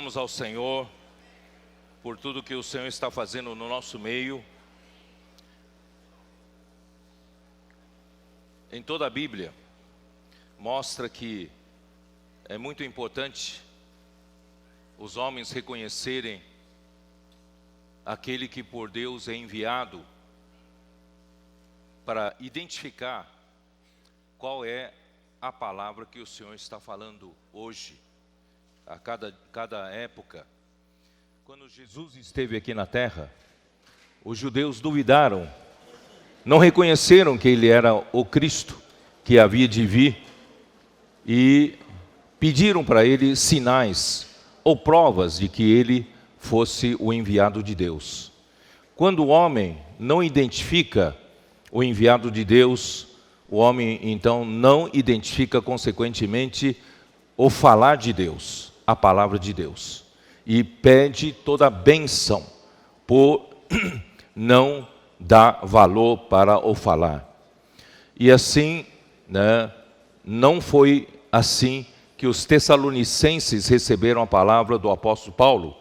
Louvamos ao Senhor por tudo que o Senhor está fazendo no nosso meio. Em toda a Bíblia, mostra que é muito importante os homens reconhecerem aquele que por Deus é enviado para identificar qual é a palavra que o Senhor está falando hoje, a cada época. Quando Jesus esteve aqui na terra, os judeus duvidaram, não reconheceram que ele era o Cristo que havia de vir e pediram para ele sinais ou provas de que ele fosse o enviado de Deus. Quando o homem não identifica o enviado de Deus, o homem então não identifica consequentemente o falar de Deus, a palavra de Deus, e pede toda a bênção por não dar valor para o falar. E assim, não foi assim que os tessalonicenses receberam a palavra do apóstolo Paulo.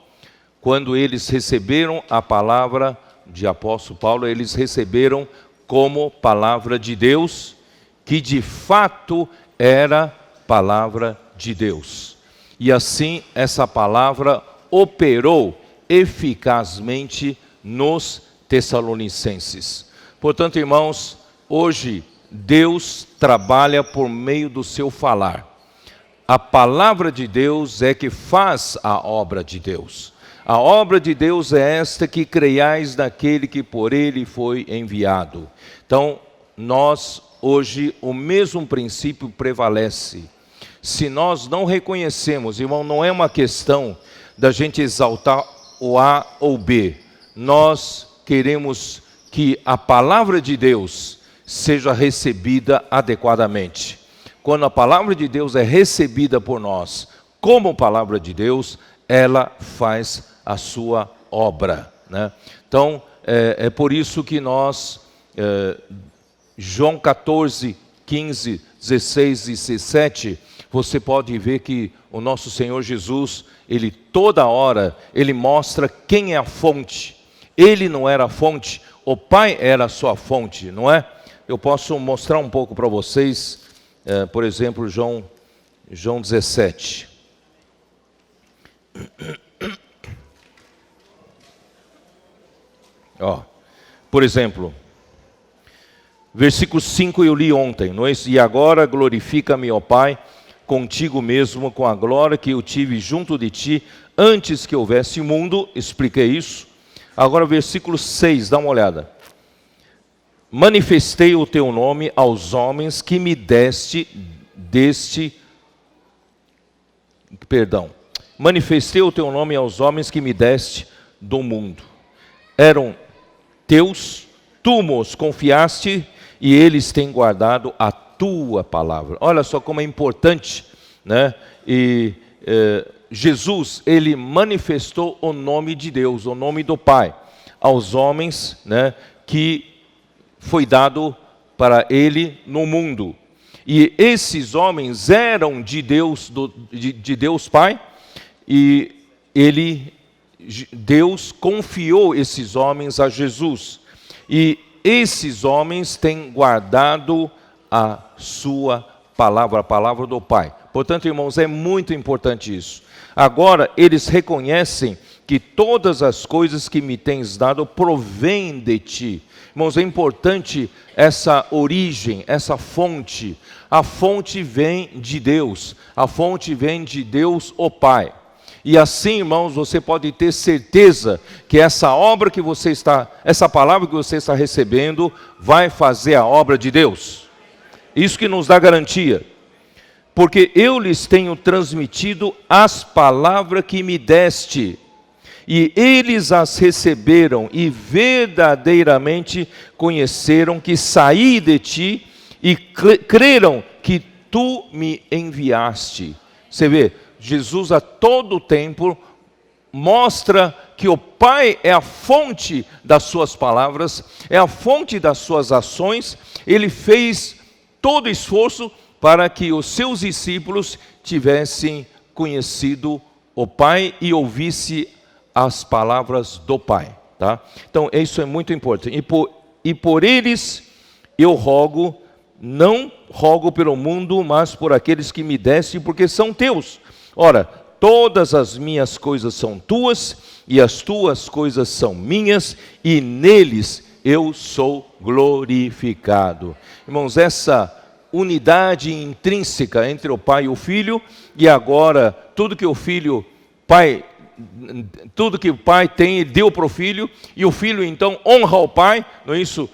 Quando eles receberam a palavra de apóstolo Paulo, eles receberam como palavra de Deus, que de fato era palavra de Deus. E assim essa palavra operou eficazmente nos tessalonicenses. Portanto, irmãos, hoje Deus trabalha por meio do seu falar. A palavra de Deus é que faz a obra de Deus. A obra de Deus é esta, que creiais naquele que por ele foi enviado. Então, nós hoje, o mesmo princípio prevalece. Se nós não reconhecemos, irmão, não é uma questão da gente exaltar o A ou B. Nós queremos que a palavra de Deus seja recebida adequadamente. Quando a palavra de Deus é recebida por nós como palavra de Deus, ela faz a sua obra, Então, é por isso que nós, João 14, 15, 16 e 17, você pode ver que o nosso Senhor Jesus, Ele toda hora, Ele mostra quem é a fonte. Ele não era a fonte, o Pai era a sua fonte, não é? Eu posso mostrar um pouco para vocês, por exemplo, João 17. Por exemplo, versículo 5 eu li ontem, não é? E agora glorifica-me, ó Pai, contigo mesmo, com a glória que eu tive junto de ti, antes que houvesse mundo. Expliquei isso. Agora versículo 6, dá uma olhada. Manifestei o teu nome aos homens que me manifestei o teu nome aos homens que me deste do mundo. Eram teus, tu os confiaste, e eles têm guardado a tua palavra. Olha só como é importante, Jesus, ele manifestou o nome de Deus, o nome do Pai, aos homens, que foi dado para ele no mundo. E esses homens eram de Deus, de Deus Pai, e Deus confiou esses homens a Jesus. E esses homens têm guardado a sua palavra, a palavra do Pai. Portanto, irmãos, é muito importante isso. Agora, eles reconhecem que todas as coisas que me tens dado provêm de ti. Irmãos, é importante essa origem, essa fonte. A fonte vem de Deus. A fonte vem de Deus, o Pai. E assim, irmãos, você pode ter certeza que essa palavra que você está recebendo vai fazer a obra de Deus. Isso que nos dá garantia. Porque eu lhes tenho transmitido as palavras que me deste, e eles as receberam e verdadeiramente conheceram que saí de ti e creram que tu me enviaste. Você vê, Jesus a todo tempo mostra que o Pai é a fonte das suas palavras, é a fonte das suas ações. Ele fez todo esforço para que os seus discípulos tivessem conhecido o Pai e ouvisse as palavras do Pai. Tá? Então, isso é muito importante. E por eles eu rogo, não rogo pelo mundo, mas por aqueles que me deste, porque são teus. Ora, todas as minhas coisas são tuas, e as tuas coisas são minhas, e neles eu sou glorificado. Irmãos, essa unidade intrínseca entre o Pai e o Filho, e agora tudo que o Pai tem, ele deu para o Filho, e o Filho então honra o Pai, não é isso?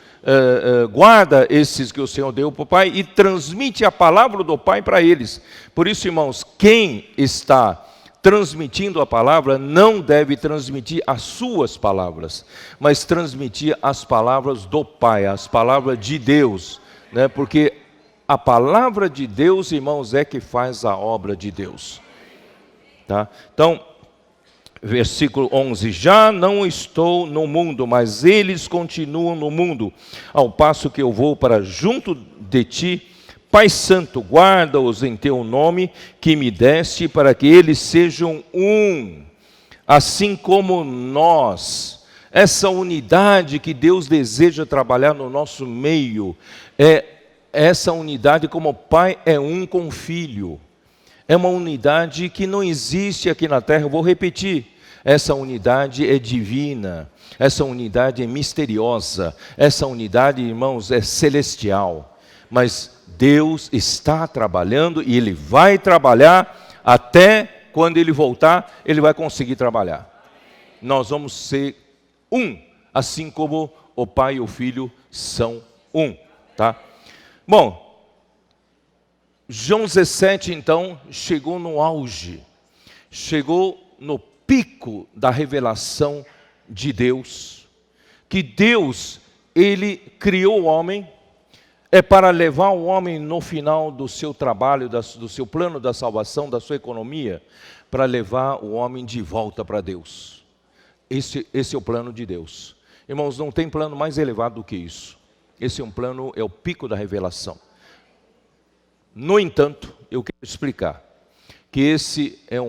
Guarda esses que o Senhor deu para o Pai e transmite a palavra do Pai para eles. Por isso, irmãos, quem está transmitindo a palavra não deve transmitir as suas palavras, mas transmitir as palavras do Pai, as palavras de Deus, né? Porque a palavra de Deus, irmãos, é que faz a obra de Deus. Tá? Então, versículo 11, já não estou no mundo, mas eles continuam no mundo, ao passo que eu vou para junto de ti. Pai Santo, guarda-os em teu nome, que me deste, para que eles sejam um, assim como nós. Essa unidade que Deus deseja trabalhar no nosso meio, é essa unidade como o Pai é um com o Filho. É uma unidade que não existe aqui na terra. Eu vou repetir, essa unidade é divina, essa unidade é misteriosa, essa unidade, irmãos, é celestial. Mas Deus está trabalhando e Ele vai trabalhar até quando Ele voltar, Ele vai conseguir trabalhar. Nós vamos ser um, assim como o Pai e o Filho são um, tá? Bom, João 17 então chegou no auge, chegou no pico da revelação de Deus, que Deus, Ele criou o homem, é para levar o homem no final do seu trabalho, do seu plano da salvação, da sua economia, para levar o homem de volta para Deus. Esse é o plano de Deus. Irmãos, não tem plano mais elevado do que isso. Esse é um plano, é o pico da revelação. No entanto, eu quero explicar que esse é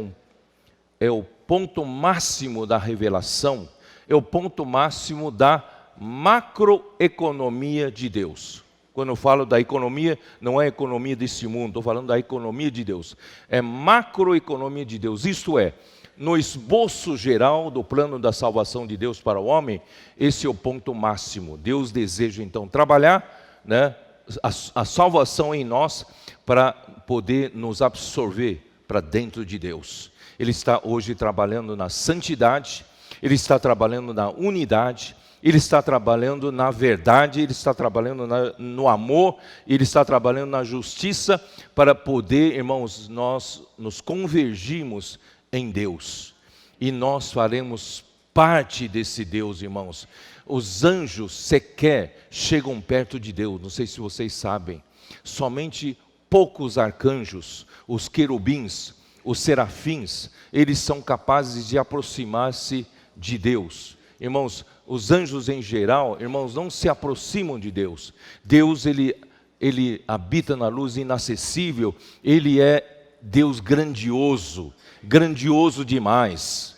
o ponto máximo da revelação, é o ponto máximo da macroeconomia de Deus. Quando eu falo da economia, não é a economia desse mundo, estou falando da economia de Deus. É macroeconomia de Deus, isto é, no esboço geral do plano da salvação de Deus para o homem, esse é o ponto máximo. Deus deseja então trabalhar, né, a salvação em nós para poder nos absorver para dentro de Deus. Ele está hoje trabalhando na santidade, Ele está trabalhando na unidade, Ele está trabalhando na verdade, Ele está trabalhando no amor, Ele está trabalhando na justiça, para poder, irmãos, nós nos convergirmos em Deus. E nós faremos parte desse Deus, irmãos. Os anjos sequer chegam perto de Deus, não sei se vocês sabem. Somente poucos arcanjos, os querubins, os serafins, eles são capazes de aproximar-se de Deus. Irmãos, os anjos em geral, irmãos, não se aproximam de Deus. Deus, ele habita na luz inacessível, Ele é Deus grandioso, grandioso demais.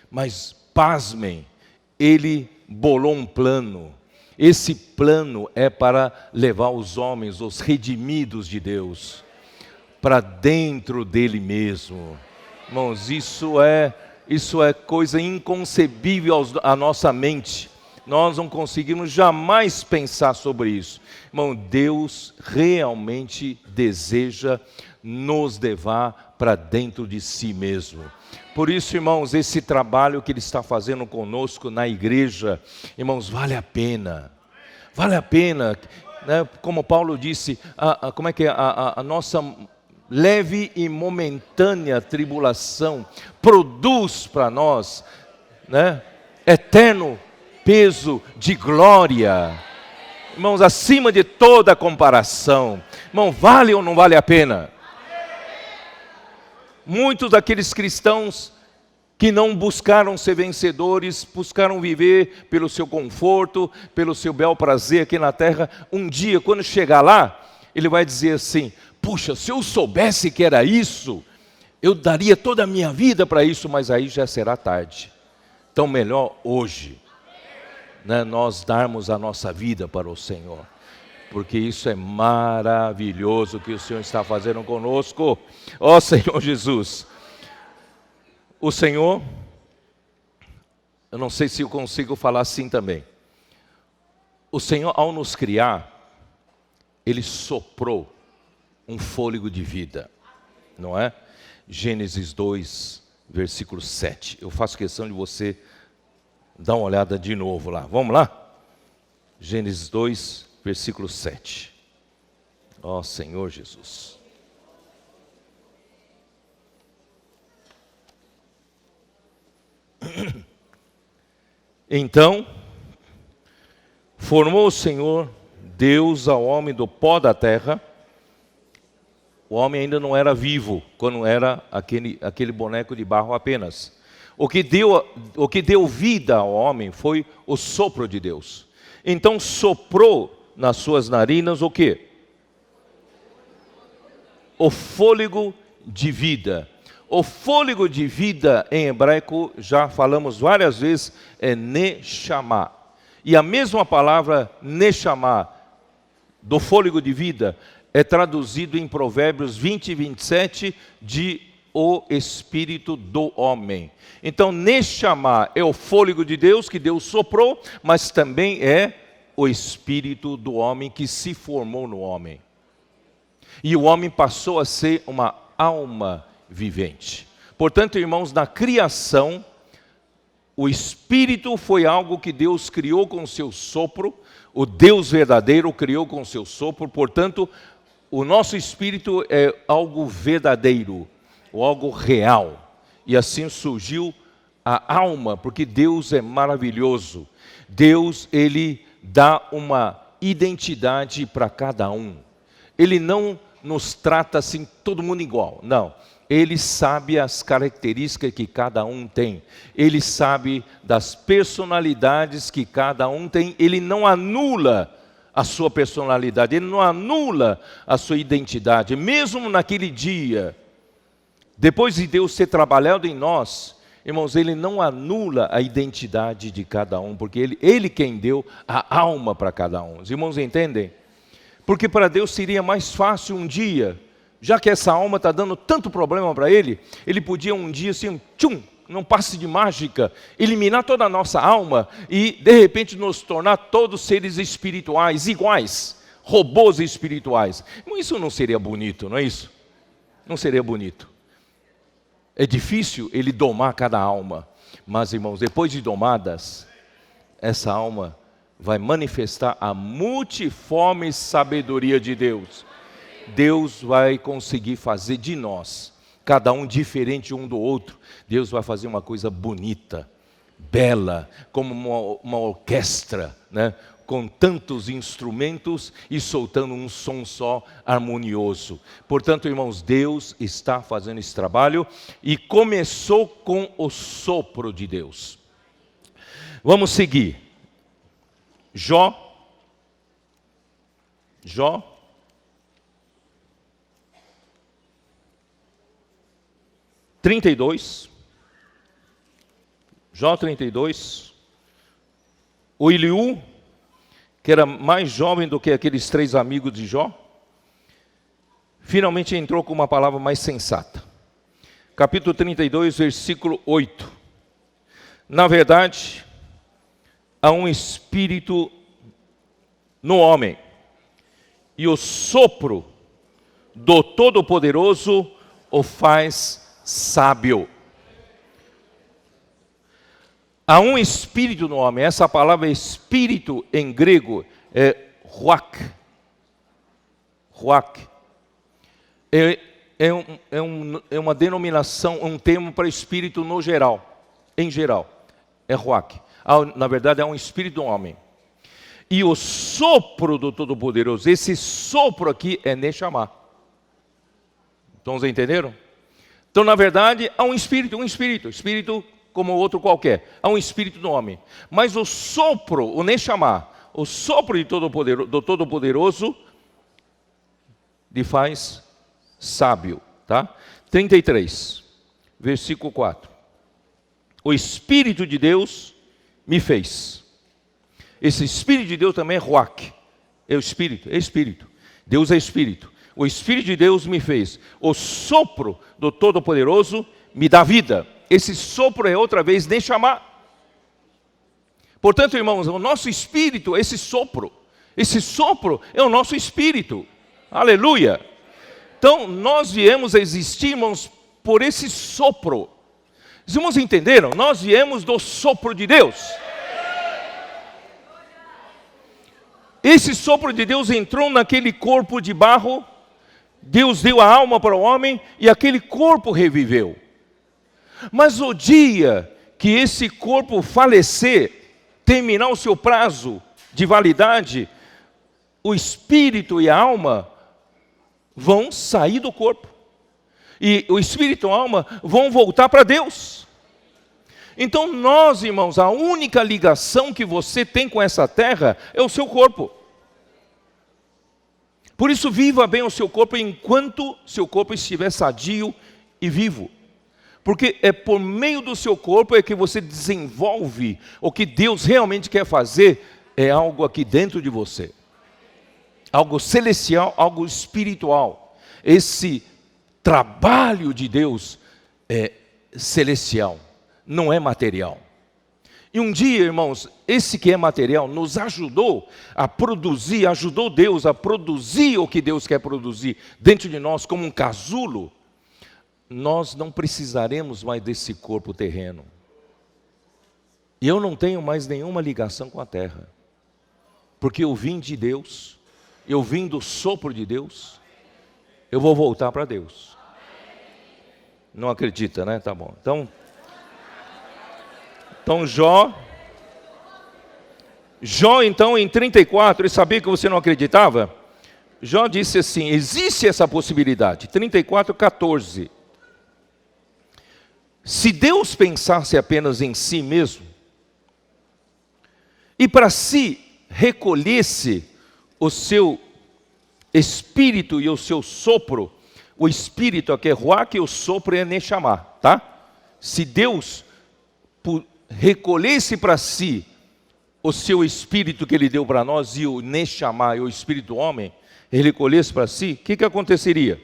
Mas, pasmem, Ele bolou um plano. Esse plano é para levar os homens, os redimidos de Deus, para dentro dele mesmo. Irmãos, isso é coisa inconcebível à nossa mente. Nós não conseguimos jamais pensar sobre isso. Irmão, Deus realmente deseja nos levar para dentro de si mesmo. Por isso, irmãos, esse trabalho que Ele está fazendo conosco na igreja, irmãos, vale a pena. Vale a pena, né? Como Paulo disse, a nossa leve e momentânea tribulação produz para nós, né, eterno peso de glória. Irmãos, acima de toda comparação. Irmão, vale ou não vale a pena? Muitos daqueles cristãos que não buscaram ser vencedores, buscaram viver pelo seu conforto, pelo seu bel prazer aqui na terra, um dia, quando chegar lá, ele vai dizer assim: puxa, se eu soubesse que era isso, Eu daria toda a minha vida para isso, mas aí já será tarde. Então melhor hoje, né, nós darmos a nossa vida para o Senhor. Porque isso é maravilhoso que o Senhor está fazendo conosco. Ó Senhor Jesus. O Senhor, eu não sei se eu consigo falar assim também. O Senhor, ao nos criar, Ele soprou um fôlego de vida, não é? Gênesis 2, versículo 7. Eu faço questão de você dar uma olhada de novo lá. Vamos lá? Gênesis 2, versículo 7. Ó Senhor Jesus. Então, formou o Senhor Deus ao homem do pó da terra. O homem ainda não era vivo, quando era aquele boneco de barro apenas. O que deu vida ao homem foi o sopro de Deus. Então soprou nas suas narinas o quê? O fôlego de vida. O fôlego de vida em hebraico, já falamos várias vezes, é neshama. E a mesma palavra neshama, do fôlego de vida, é traduzido em Provérbios 20 e 27 de o espírito do homem. Então, neshama é o fôlego de Deus, que Deus soprou, mas também é o espírito do homem que se formou no homem. E o homem passou a ser uma alma vivente. Portanto, irmãos, na criação, o espírito foi algo que Deus criou com o seu sopro, o Deus verdadeiro criou com o seu sopro, portanto, o nosso espírito é algo verdadeiro, ou algo real. E assim surgiu a alma, porque Deus é maravilhoso. Deus, Ele dá uma identidade para cada um. Ele não nos trata assim, todo mundo igual, não. Ele sabe as características que cada um tem. Ele sabe das personalidades que cada um tem. Ele não anula a sua personalidade, Ele não anula a sua identidade. Mesmo naquele dia, depois de Deus ter trabalhado em nós, irmãos, Ele não anula a identidade de cada um, porque Ele quem deu a alma para cada um. Os irmãos entendem? Porque para Deus seria mais fácil um dia, já que essa alma está dando tanto problema para Ele, Ele podia um dia assim, tchum, num passe de mágica, eliminar toda a nossa alma e de repente nos tornar todos seres espirituais, iguais, robôs espirituais. Isso não seria bonito, não é isso? Não seria bonito. É difícil Ele domar cada alma, mas irmãos, depois de domadas, essa alma vai manifestar a multiforme sabedoria de Deus. Deus vai conseguir fazer de nós, cada um diferente um do outro. Deus vai fazer uma coisa bonita, bela, como uma orquestra, né? Com tantos instrumentos e soltando um som só harmonioso. Portanto, irmãos, Deus está fazendo esse trabalho e começou com o sopro de Deus. Vamos seguir. Jó 32, Jó 32, o Eliú, que era mais jovem do que aqueles 3 amigos de Jó, finalmente entrou com uma palavra mais sensata. Capítulo 32, versículo 8. Na verdade, há um espírito no homem, e o sopro do Todo-Poderoso o faz sábio. Há um espírito no homem. Essa palavra espírito em grego é ruach. Ruach. É uma denominação, um termo para espírito no geral. Em geral. É ruach. Na verdade é um espírito no homem. E o sopro do Todo-Poderoso, esse sopro aqui é neshama. Então vocês entenderam? Então na verdade há um espírito como outro qualquer. Há um espírito no homem. Mas o sopro, o neshama, o sopro do Todo-Poderoso lhe faz sábio, tá? 33, versículo 4. O Espírito de Deus me fez. Esse Espírito de Deus também é Ruach. É o Espírito, é Espírito. Deus é Espírito. O Espírito de Deus me fez. O sopro do Todo-Poderoso me dá vida. Esse sopro é outra vez Neshama. Portanto, irmãos, o nosso espírito, esse sopro é o nosso espírito. Aleluia! Então, nós viemos a existir, irmãos, por esse sopro. Os irmãos entenderam? Nós viemos do sopro de Deus. Esse sopro de Deus entrou naquele corpo de barro, Deus deu a alma para o homem e aquele corpo reviveu. Mas o dia que esse corpo falecer, terminar o seu prazo de validade, o espírito e a alma vão sair do corpo. E o espírito e a alma vão voltar para Deus. Então nós, irmãos, a única ligação que você tem com essa terra é o seu corpo. Por isso, viva bem o seu corpo enquanto seu corpo estiver sadio e vivo. Porque é por meio do seu corpo é que você desenvolve o que Deus realmente quer fazer, é algo aqui dentro de você. Algo celestial, algo espiritual. Esse trabalho de Deus é celestial, não é material. E um dia, irmãos, esse que é material nos ajudou a produzir, ajudou Deus a produzir o que Deus quer produzir dentro de nós como um casulo. Nós não precisaremos mais desse corpo terreno. E eu não tenho mais nenhuma ligação com a terra. Porque eu vim de Deus, eu vim do sopro de Deus, eu vou voltar para Deus. Não acredita, né? Tá bom. Então Jó, então, em 34, ele sabia que você não acreditava? Jó disse assim, existe essa possibilidade. 34, 14. Se Deus pensasse apenas em si mesmo, e para si recolhesse o seu espírito e o seu sopro, o espírito aqui é Ruach e o sopro é Neshama, tá? Se Deus recolhesse para si o seu espírito que ele deu para nós, e o Neshama, e o espírito do homem, ele recolhesse para si, o que aconteceria?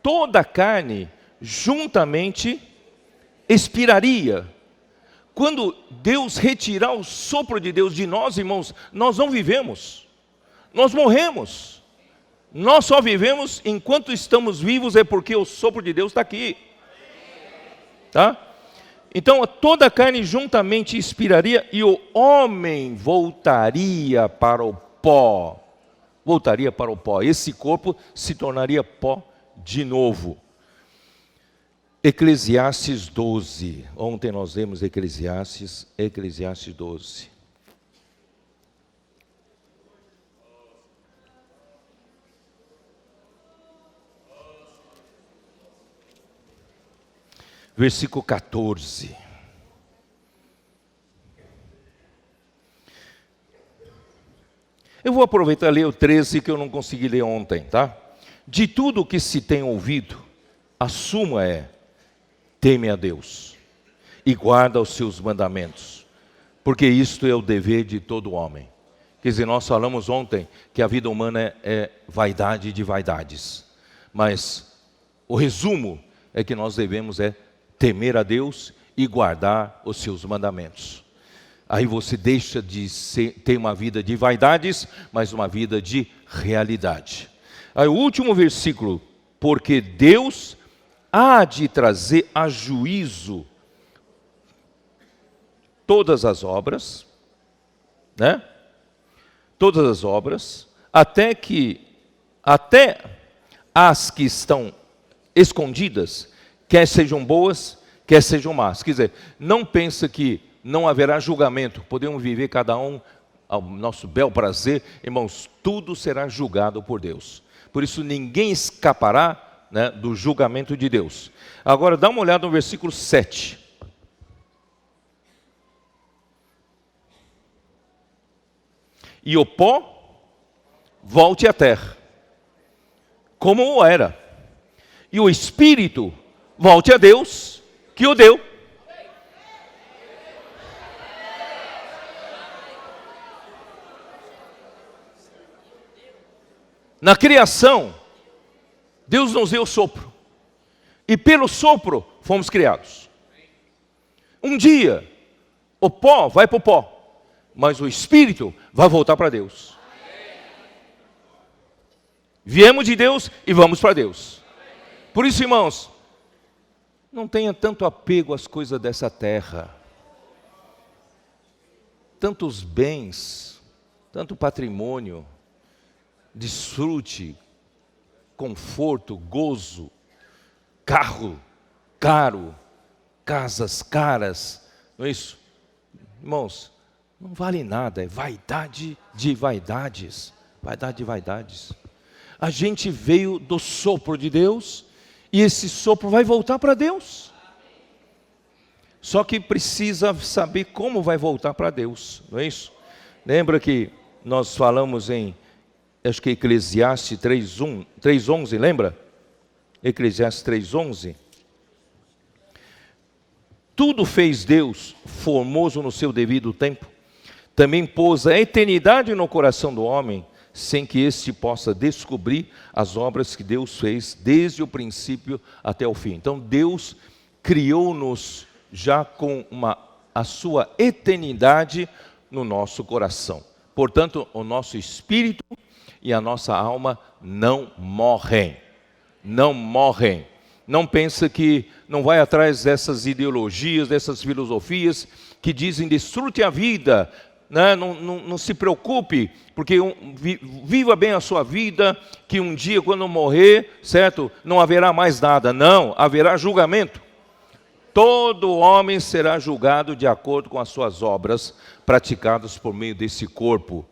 Toda a carne juntamente expiraria. Quando Deus retirar o sopro de Deus de nós, irmãos, nós não vivemos, nós morremos. Nós só vivemos enquanto estamos vivos, é porque o sopro de Deus está aqui. Tá? Então toda a carne juntamente expiraria e o homem voltaria para o pó. Voltaria para o pó. Esse corpo se tornaria pó de novo. Eclesiastes 12. Ontem nós lemos Eclesiastes 12. Versículo 14. Eu vou aproveitar e ler o 13 que eu não consegui ler ontem, tá? De tudo o que se tem ouvido, a suma é: teme a Deus e guarda os seus mandamentos, porque isto é o dever de todo homem. Quer dizer, nós falamos ontem que a vida humana é vaidade de vaidades, mas o resumo é que nós devemos temer a Deus e guardar os seus mandamentos. Aí você deixa de ter uma vida de vaidades, mas uma vida de realidade. Aí o último versículo: porque Deus há de trazer a juízo todas as obras, né? Todas as obras, até as que estão escondidas, quer sejam boas, quer sejam más. Quer dizer, não pensa que não haverá julgamento, podemos viver cada um ao nosso bel prazer. Irmãos, tudo será julgado por Deus. Por isso ninguém escapará, né, do julgamento de Deus. Agora dá uma olhada no versículo 7. E o pó volte à terra, como era. e o espírito volte a Deus que o deu. Na criação, Deus nos deu o sopro. E pelo sopro fomos criados. Um dia, o pó vai para o pó, mas o espírito vai voltar para Deus. Viemos de Deus e vamos para Deus. Por isso, irmãos, não tenha tanto apego às coisas dessa terra. Tantos bens, tanto patrimônio, desfrute, conforto, gozo, carro caro, casas caras, não é isso? Irmãos, não vale nada, é vaidade de vaidades, vaidade de vaidades. A gente veio do sopro de Deus, e esse sopro vai voltar para Deus. Só que precisa saber como vai voltar para Deus, não é isso? Lembra que nós falamos em, acho que Eclesiastes 3:11, lembra? Eclesiastes 3:11. Tudo fez Deus, formoso no seu devido tempo. Também pôs a eternidade no coração do homem, sem que este possa descobrir as obras que Deus fez desde o princípio até o fim. Então Deus criou-nos já com a sua eternidade no nosso coração. Portanto, o nosso espírito e a nossa alma não morrem. Não morrem. Não pensa que não vai atrás dessas ideologias, dessas filosofias que dizem desfrute a vida, né? Não se preocupe, porque viva bem a sua vida, que um dia quando morrer, certo, não haverá mais nada. Não, haverá julgamento. Todo homem será julgado de acordo com as suas obras praticadas por meio desse corpo.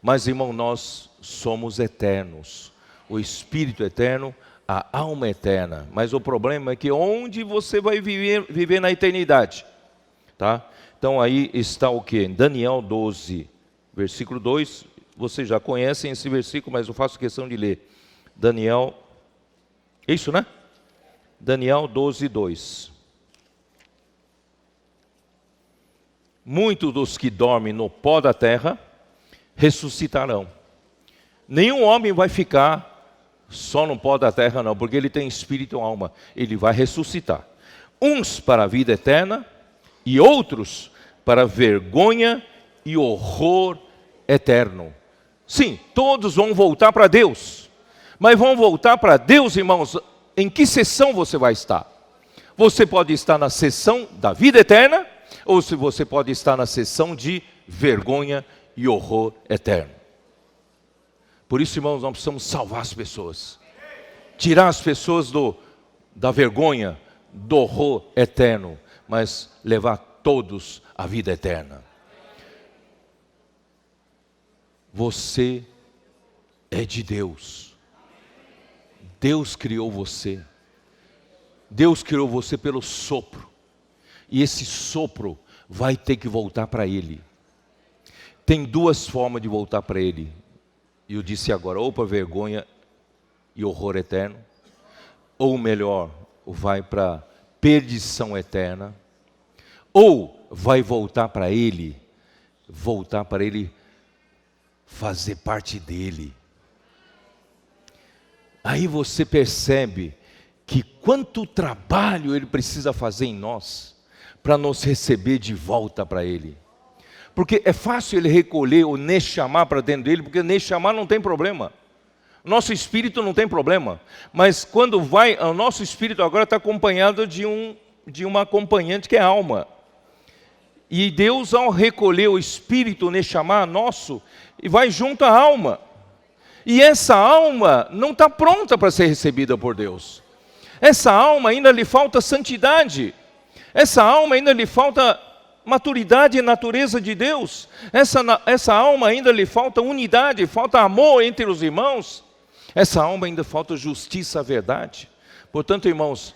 Mas, irmão, nós somos eternos. O espírito eterno, a alma eterna. Mas o problema é que onde você vai viver na eternidade? Tá? Então aí está o que? Daniel 12, versículo 2. Vocês já conhecem esse versículo, mas eu faço questão de ler. Daniel, isso, né? Daniel 12, 2. Muitos dos que dormem no pó da terra ressuscitarão. Nenhum homem vai ficar só no pó da terra, não, porque ele tem espírito e alma. Ele vai ressuscitar. Uns para a vida eterna e outros para vergonha e horror eterno. Sim, todos vão voltar para Deus. Mas vão voltar para Deus, irmãos, em que seção você vai estar? Você pode estar na seção da vida eterna, ou se você pode estar na seção de vergonha e horror eterno. Por isso, irmãos, nós precisamos salvar as pessoas. Tirar as pessoas da vergonha, do horror eterno, mas levar todos à vida eterna. Você é de Deus. Deus criou você. Deus criou você pelo sopro. E esse sopro vai ter que voltar para Ele. Tem duas formas de voltar para Ele. E eu disse agora, ou para vergonha e horror eterno, ou melhor, vai para perdição eterna, ou vai voltar para Ele fazer parte dEle. Aí você percebe que quanto trabalho Ele precisa fazer em nós, para nos receber de volta para Ele. Porque é fácil Ele recolher o Neshama para dentro dele, porque Neshama não tem problema. Nosso espírito não tem problema. Mas quando vai, o nosso espírito agora está acompanhado de uma acompanhante que é a alma. E Deus, ao recolher o espírito, o Neshama nosso, e vai junto à alma. E essa alma não está pronta para ser recebida por Deus. Essa alma ainda lhe falta santidade. Essa alma ainda lhe falta maturidade e natureza de Deus. Essa alma ainda lhe falta unidade, falta amor entre os irmãos. Essa alma ainda falta justiça, verdade. Portanto, irmãos,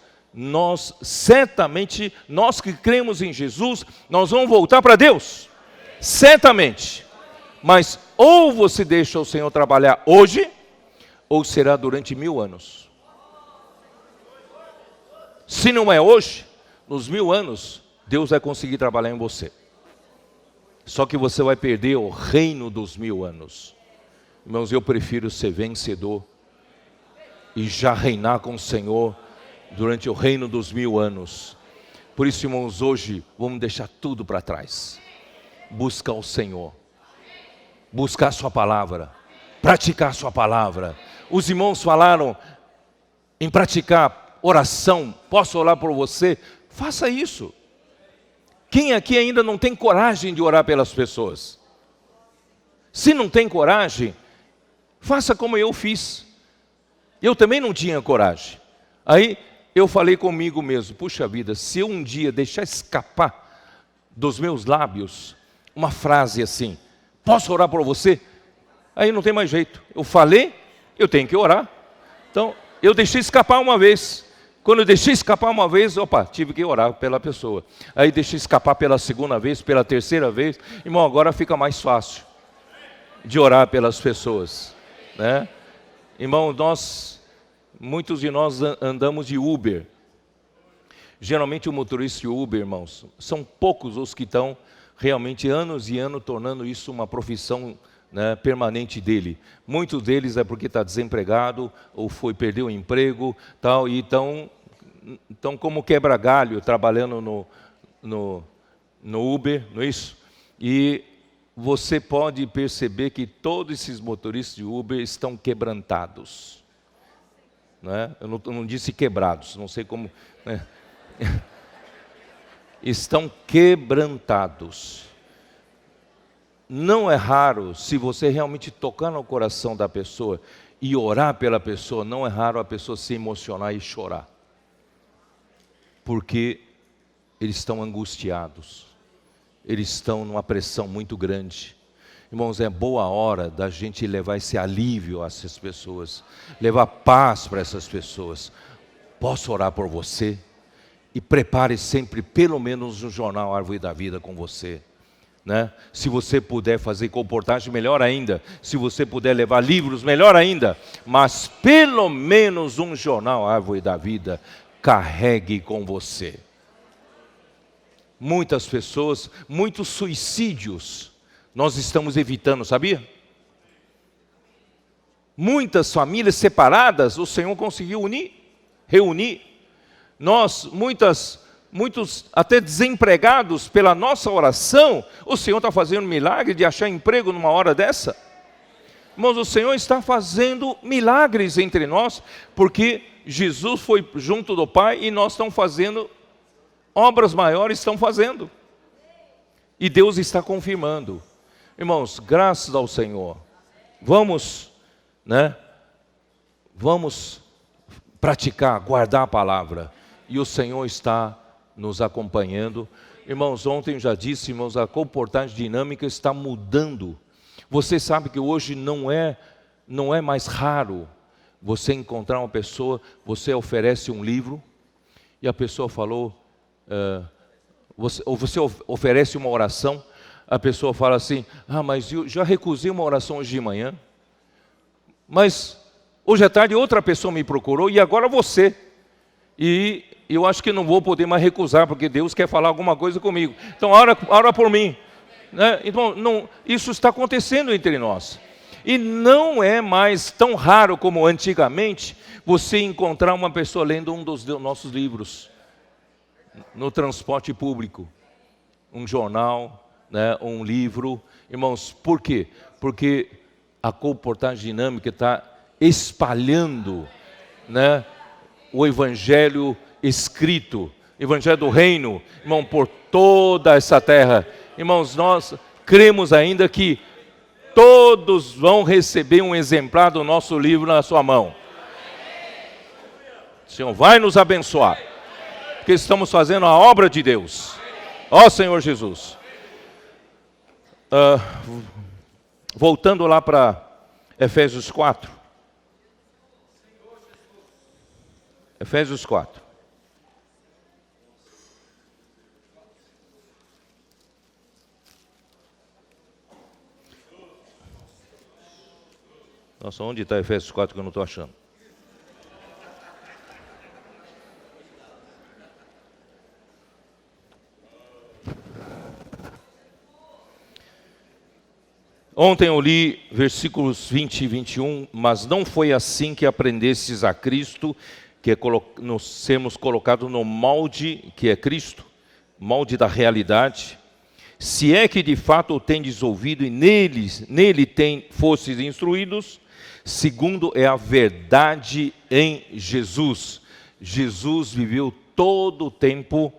certamente, nós que cremos em Jesus, nós vamos voltar para Deus. Certamente. Mas ou você deixa o Senhor trabalhar hoje, ou será durante 1000 anos. Se não é hoje, nos 1000 anos, Deus vai conseguir trabalhar em você. Só que você vai perder o reino dos 1000 anos. Irmãos, eu prefiro ser vencedor e já reinar com o Senhor durante o reino dos 1000 anos. Por isso, irmãos, hoje vamos deixar tudo para trás. Buscar o Senhor. Buscar a sua palavra. Praticar a sua palavra. Os irmãos falaram em praticar oração. Posso orar por você? Faça isso. Quem aqui ainda não tem coragem de orar pelas pessoas? Se não tem coragem, faça como eu fiz. Eu também não tinha coragem. Aí eu falei comigo mesmo, puxa vida, se eu um dia deixar escapar dos meus lábios uma frase assim, posso orar por você? Aí não tem mais jeito. Eu falei, eu tenho que orar. Então, eu deixei escapar uma vez. Quando eu deixei escapar uma vez, tive que orar pela pessoa. Aí deixei escapar pela segunda vez, pela terceira vez. Irmão, agora fica mais fácil de orar pelas pessoas, né? Irmão, muitos de nós andamos de Uber. Geralmente o motorista de Uber, irmãos, são poucos os que estão realmente anos e anos tornando isso uma profissão, né, permanente dele. Muitos deles é porque está desempregado ou perdeu o emprego, tal, e estão como quebra-galho trabalhando no Uber, não é isso? E você pode perceber que todos esses motoristas de Uber estão quebrantados. Né? Eu não disse quebrados, não sei como, né? Estão quebrantados. Não é raro, se você realmente tocar no coração da pessoa e orar pela pessoa, não é raro a pessoa se emocionar e chorar. Porque eles estão angustiados. Eles estão numa pressão muito grande. Irmãos, é boa hora da gente levar esse alívio a essas pessoas, levar paz para essas pessoas. Posso orar por você? E prepare sempre, pelo menos, um jornal Árvore da Vida com você, né? Se você puder fazer comportagem, melhor ainda. Se você puder levar livros, melhor ainda. Mas pelo menos um jornal Árvore da Vida, carregue com você. Muitas pessoas, muitos suicídios, nós estamos evitando, sabia? Muitas famílias separadas, o Senhor conseguiu reunir. Muitos até desempregados pela nossa oração, o Senhor está fazendo milagre de achar emprego numa hora dessa. Irmãos, o Senhor está fazendo milagres entre nós, porque Jesus foi junto do Pai e nós estamos fazendo, obras maiores estão fazendo. E Deus está confirmando. Irmãos, graças ao Senhor. Vamos praticar, guardar a palavra. E o Senhor está nos acompanhando. Irmãos, ontem eu já disse, irmãos, a comportagem dinâmica está mudando. Você sabe que hoje não é mais raro você encontrar uma pessoa, você oferece um livro, e a pessoa falou, você oferece uma oração, a pessoa fala assim, mas eu já recusei uma oração hoje de manhã, mas hoje à tarde outra pessoa me procurou, e agora você. E eu acho que não vou poder mais recusar, porque Deus quer falar alguma coisa comigo. Então, ora por mim. Né? Então, isso está acontecendo entre nós. E não é mais tão raro como antigamente, você encontrar uma pessoa lendo um dos nossos livros, no transporte público. Um jornal, né? Um livro. Irmãos, por quê? Porque a comportagem dinâmica está espalhando, né, o Evangelho escrito, Evangelho do Reino, irmão, por toda essa terra. Irmãos, nós cremos ainda que todos vão receber um exemplar do nosso livro na sua mão. O Senhor vai nos abençoar, porque estamos fazendo a obra de Deus. Ó Senhor Jesus. Voltando lá para Efésios 4. Efésios 4. Nossa, onde está Efésios 4 que eu não estou achando? Ontem eu li versículos 20 e 21, mas não foi assim que aprendestes a Cristo, que é nos sermos colocados no molde que é Cristo, molde da realidade. Se é que de fato o tendes ouvido e nele fostes instruídos, segundo é a verdade em Jesus. Jesus viveu todo o tempo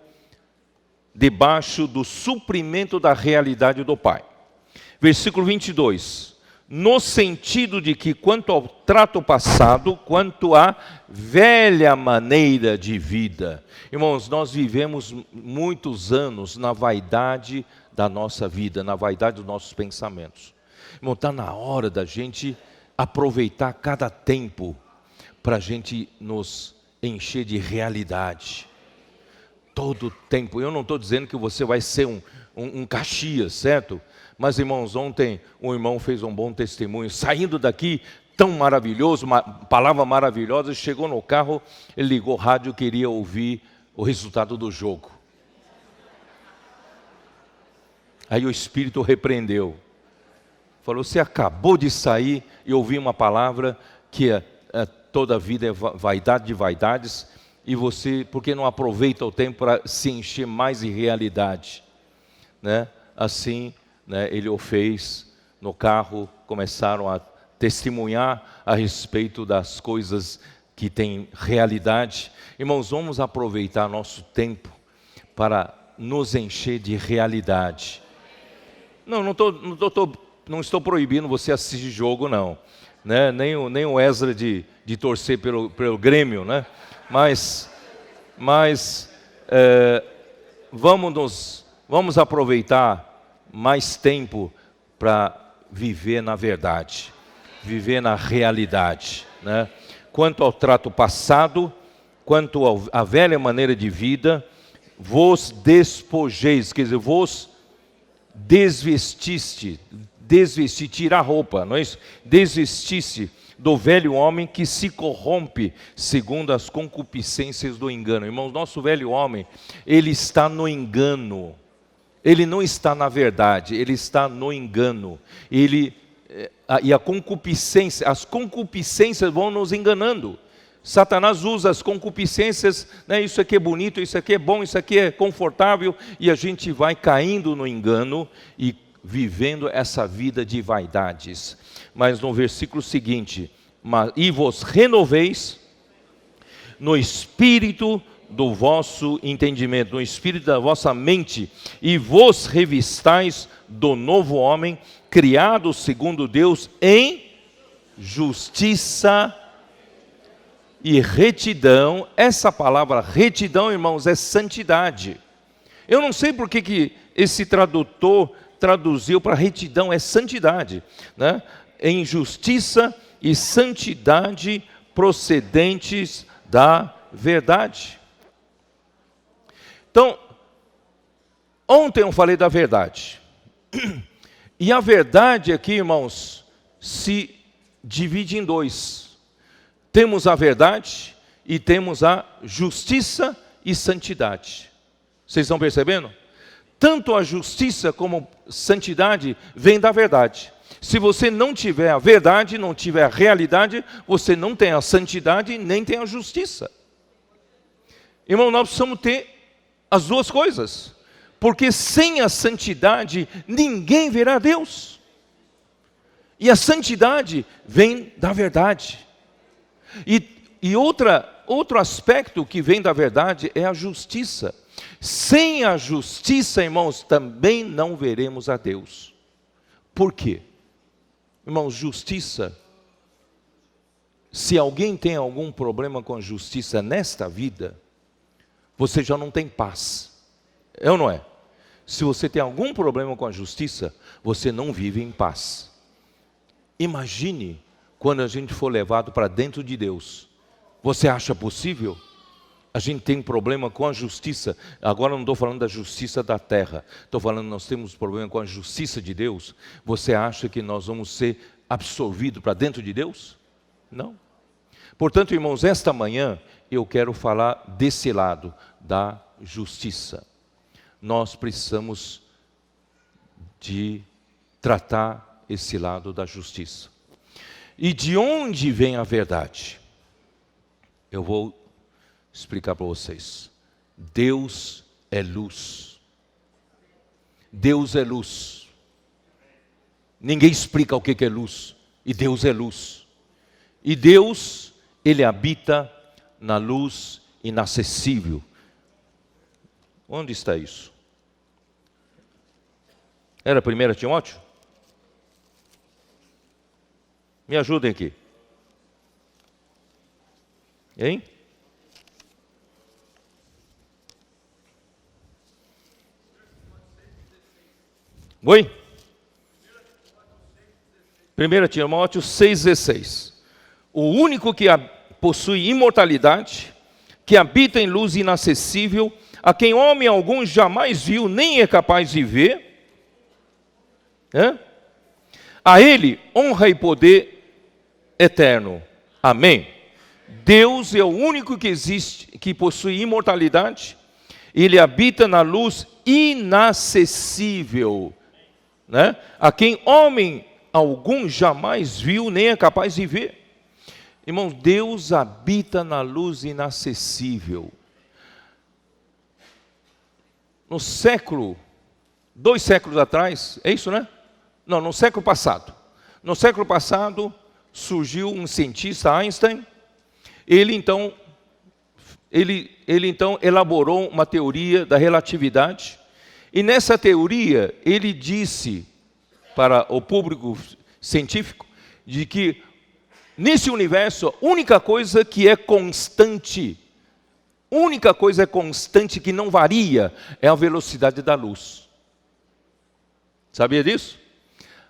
debaixo do suprimento da realidade do Pai. Versículo 22, no sentido de que quanto ao trato passado, quanto à velha maneira de vida. Irmãos, nós vivemos muitos anos na vaidade da nossa vida, na vaidade dos nossos pensamentos. Irmão, está na hora da gente aproveitar cada tempo para a gente nos encher de realidade. Todo tempo. Eu não estou dizendo que você vai ser um Caxias, certo? Mas, irmãos, ontem um irmão fez um bom testemunho, saindo daqui, tão maravilhoso, uma palavra maravilhosa, chegou no carro, ele ligou o rádio, queria ouvir o resultado do jogo. Aí o Espírito repreendeu. Falou, você acabou de sair e ouvir uma palavra que toda a vida é vaidade de vaidades, e você, por que não aproveita o tempo para se encher mais de realidade? Né? Assim, né, ele o fez no carro, começaram a testemunhar a respeito das coisas que têm realidade. Irmãos, vamos aproveitar nosso tempo para nos encher de realidade. Não estou proibindo você assistir jogo, não. Né? Nem o Ezra de torcer pelo Grêmio, né? Mas vamos aproveitar mais tempo para viver na verdade, viver na realidade, né? Quanto ao trato passado, quanto à velha maneira de vida, vos despojeis, quer dizer, vos desvestiste, tirar roupa, não é isso? Desvestiste do velho homem que se corrompe segundo as concupiscências do engano. Irmãos, nosso velho homem, ele está no engano. Ele não está na verdade, ele está no engano. E a concupiscência, as concupiscências vão nos enganando. Satanás usa as concupiscências, né, isso aqui é bonito, isso aqui é bom, isso aqui é confortável, e a gente vai caindo no engano e vivendo essa vida de vaidades. Mas no versículo seguinte, e vos renoveis no espírito do vosso entendimento, no espírito da vossa mente, e vos revistais do novo homem, criado segundo Deus em justiça e retidão. Essa palavra retidão, irmãos, é santidade. Eu não sei por que esse tradutor traduziu para retidão, é santidade, né? Em justiça e santidade procedentes da verdade. Então, ontem eu falei da verdade. E a verdade aqui, irmãos, se divide em dois. Temos a verdade e temos a justiça e santidade. Vocês estão percebendo? Tanto a justiça como a santidade vem da verdade. Se você não tiver a verdade, não tiver a realidade, você não tem a santidade nem tem a justiça. Irmão, nós precisamos ter as duas coisas, porque sem a santidade ninguém verá Deus. E a santidade vem da verdade. E outro aspecto que vem da verdade é a justiça. Sem a justiça, irmãos, também não veremos a Deus. Por quê? Irmãos, justiça, se alguém tem algum problema com a justiça nesta vida, você já não tem paz. É ou não é? Se você tem algum problema com a justiça, você não vive em paz. Imagine quando a gente for levado para dentro de Deus. Você acha possível? A gente tem problema com a justiça. Agora não estou falando da justiça da terra. Estou falando, nós temos problema com a justiça de Deus. Você acha que nós vamos ser absorvidos para dentro de Deus? Não. Portanto, irmãos, esta manhã eu quero falar desse lado, da justiça. Nós precisamos de tratar esse lado da justiça. E de onde vem a verdade? Eu vou explicar para vocês. Deus é luz. Deus é luz. Ninguém explica o que é luz. E Deus é luz. E Deus, Ele habita na luz inacessível. Onde está isso? Era 1 Timóteo? Me ajudem aqui. Hein? Oi? 1 Timóteo 6,16. O único que possui imortalidade, que habita em luz inacessível, a quem homem algum jamais viu, nem é capaz de ver. A Ele honra e poder eterno. Amém. Deus é o único que existe, que possui imortalidade. Ele habita na luz inacessível, a quem homem algum jamais viu, nem é capaz de ver. Irmãos, Deus habita na luz inacessível. No século, 2 séculos atrás, é isso, né? Não, no século passado. No século passado, surgiu um cientista, Einstein. Ele então elaborou uma teoria da relatividade. E nessa teoria, ele disse para o público científico de que nesse universo, a única coisa que é constante, que não varia, é a velocidade da luz. Sabia disso?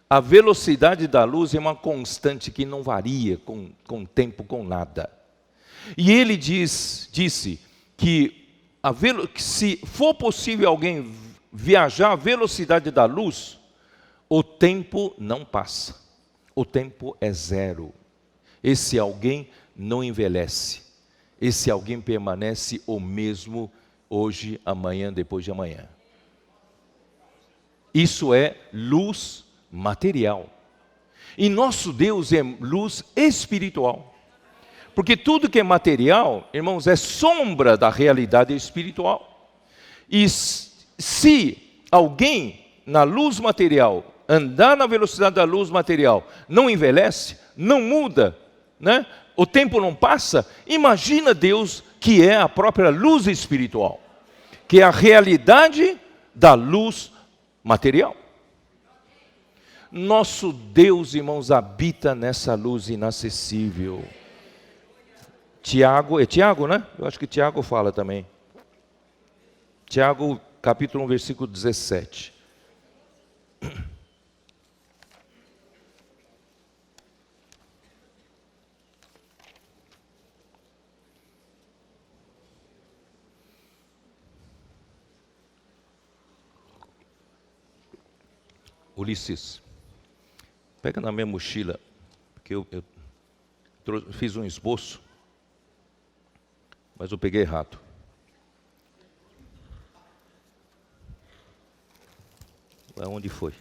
A velocidade da luz é uma constante que não varia com o tempo, com nada. E ele disse que se for possível alguém viajar à velocidade da luz, o tempo não passa. O tempo é zero. Esse alguém não envelhece. Esse alguém permanece o mesmo hoje, amanhã, depois de amanhã. Isso é luz material. E nosso Deus é luz espiritual. Porque tudo que é material, irmãos, é sombra da realidade espiritual. E se alguém na luz material, andar na velocidade da luz material, não envelhece, não muda, o tempo não passa, imagina Deus que é a própria luz espiritual, que é a realidade da luz material. Nosso Deus, irmãos, habita nessa luz inacessível. Tiago, é Tiago, né? Eu acho que Tiago fala também. Tiago, capítulo 1, versículo 17. Ulisses, pega na minha mochila, porque eu fiz um esboço, mas eu peguei errado. Aonde foi?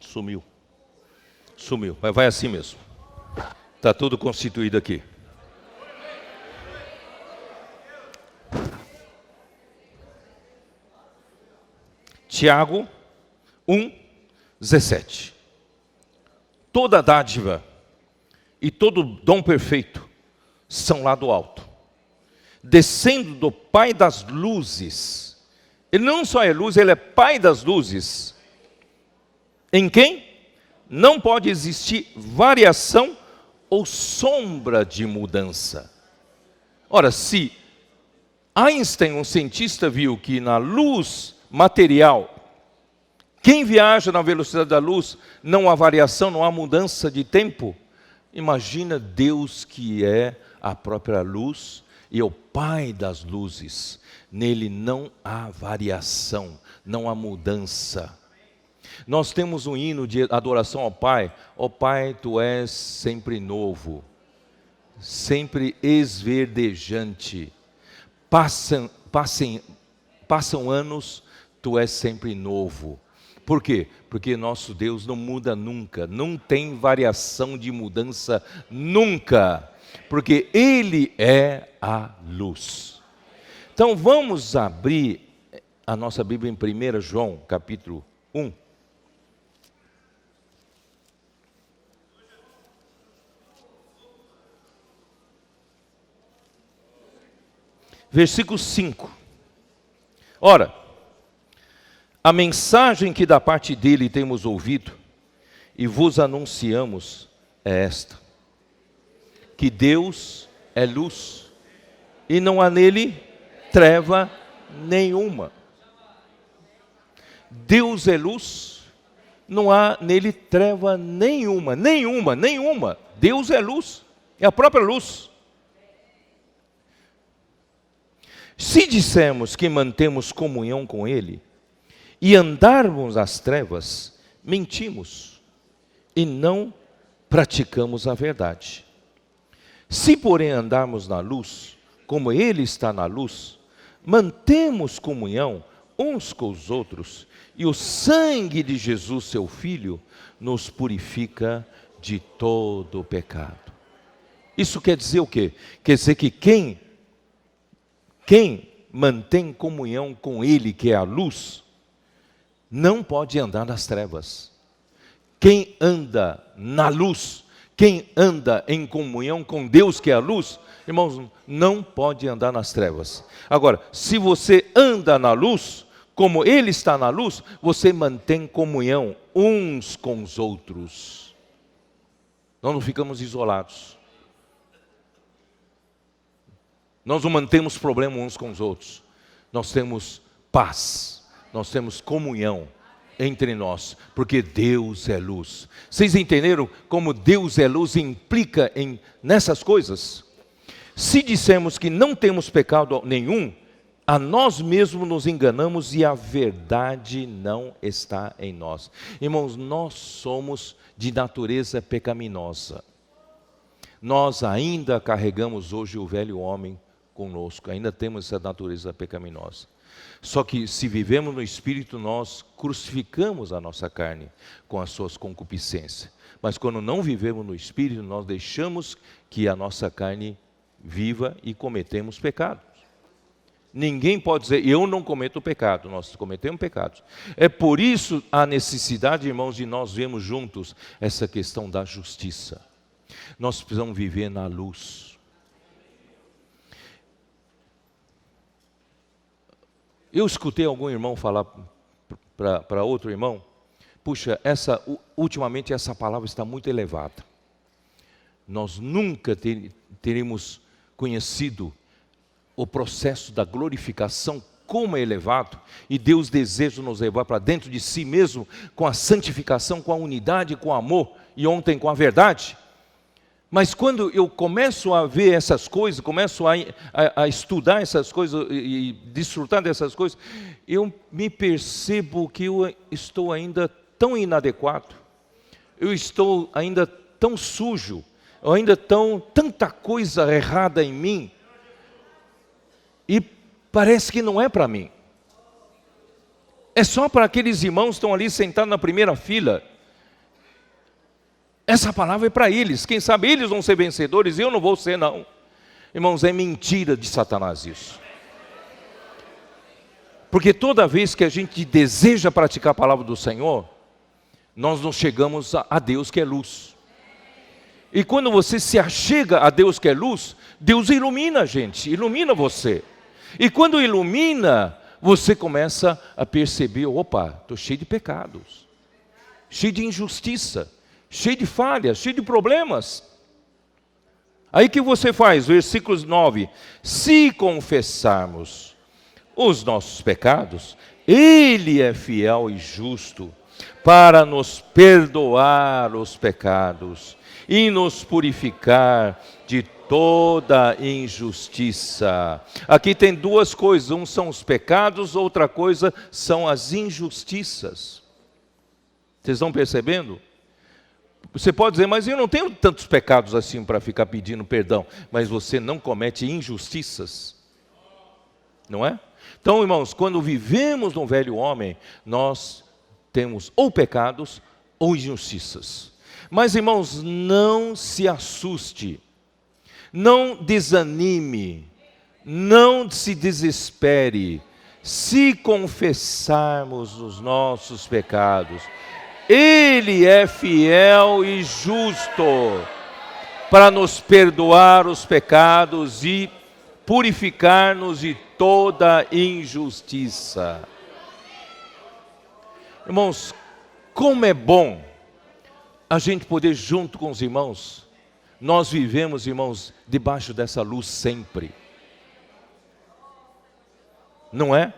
Sumiu. Mas vai assim mesmo. Está tudo constituído aqui. Tiago 1:17. Toda dádiva e todo dom perfeito são lá do alto, descendo do Pai das luzes. Ele não só é luz, ele é Pai das luzes, em quem não pode existir variação ou sombra de mudança. Ora, se Einstein, um cientista, viu que na luz material, quem viaja na velocidade da luz, não há variação, não há mudança de tempo, imagina Deus que é a própria luz e o Pai das luzes. Nele não há variação, não há mudança. Nós temos um hino de adoração ao Pai. Ó Pai, Tu és sempre novo, sempre esverdejante. Passam anos, Tu és sempre novo. Por quê? Porque nosso Deus não muda nunca, não tem variação de mudança nunca, porque Ele é a luz. Então vamos abrir a nossa Bíblia em 1 João, capítulo 1. Versículo 5. Ora, a mensagem que da parte dele temos ouvido e vos anunciamos é esta: que Deus é luz e não há nele treva nenhuma. Deus é luz, não há nele treva nenhuma, nenhuma. Deus é luz, é a própria luz. Se dissermos que mantemos comunhão com Ele e andarmos nas trevas, mentimos e não praticamos a verdade. Se, porém, andarmos na luz, como Ele está na luz, mantemos comunhão uns com os outros, e o sangue de Jesus, seu Filho, nos purifica de todo o pecado. Isso quer dizer o quê? Quer dizer que quem mantém comunhão com Ele, que é a luz, não pode andar nas trevas. Quem anda na luz, quem anda em comunhão com Deus, que é a luz, irmãos, não pode andar nas trevas. Agora, se você anda na luz, como Ele está na luz, você mantém comunhão uns com os outros. Nós não ficamos isolados. Nós não mantemos problema uns com os outros. Nós temos paz, nós temos comunhão entre nós, porque Deus é luz. Vocês entenderam como Deus é luz implica nessas coisas? Se dissermos que não temos pecado nenhum, a nós mesmos nos enganamos e a verdade não está em nós. Irmãos, nós somos de natureza pecaminosa. Nós ainda carregamos hoje o velho homem conosco, ainda temos essa natureza pecaminosa. Só que se vivemos no Espírito, nós crucificamos a nossa carne com as suas concupiscências. Mas quando não vivemos no Espírito, nós deixamos que a nossa carne viva e cometemos pecados. Ninguém pode dizer, eu não cometo pecado, nós cometemos pecados. É por isso a necessidade, irmãos, de nós vermos juntos essa questão da justiça. Nós precisamos viver na luz. Eu escutei algum irmão falar para outro irmão, puxa, ultimamente essa palavra está muito elevada. Nós nunca teremos conhecido o processo da glorificação como é elevado, e Deus deseja nos levar para dentro de si mesmo, com a santificação, com a unidade, com o amor, e ontem com a verdade. Mas quando eu começo a ver essas coisas, começo a estudar essas coisas e desfrutar dessas coisas, eu me percebo que eu estou ainda tão inadequado, eu estou ainda tão sujo, eu ainda tanta coisa errada em mim, e parece que não é para mim. É só para aqueles irmãos que estão ali sentados na primeira fila. Essa palavra é para eles. Quem sabe eles vão ser vencedores e eu não vou ser, não. Irmãos, é mentira de Satanás isso. Porque toda vez que a gente deseja praticar a palavra do Senhor, nós não chegamos a Deus que é luz. E quando você se achega a Deus que é luz, Deus ilumina a gente, ilumina você. E quando ilumina, você começa a perceber, opa, estou cheio de pecados, cheio de injustiça, cheio de falhas, cheio de problemas. Aí que você faz? Versículos 9. Se confessarmos os nossos pecados, Ele é fiel e justo para nos perdoar os pecados e nos purificar de toda injustiça. Aqui tem duas coisas, um são os pecados, outra coisa são as injustiças. Vocês estão percebendo? Você pode dizer, mas eu não tenho tantos pecados assim para ficar pedindo perdão. Mas você não comete injustiças, não é? Então, irmãos, quando vivemos no velho homem, nós temos ou pecados ou injustiças. Mas, irmãos, não se assuste, não desanime, não se desespere. Se confessarmos os nossos pecados, Ele é fiel e justo para nos perdoar os pecados e purificar-nos de toda injustiça. Irmãos, como é bom a gente poder, junto com os irmãos, nós vivemos, irmãos, debaixo dessa luz sempre. Não é?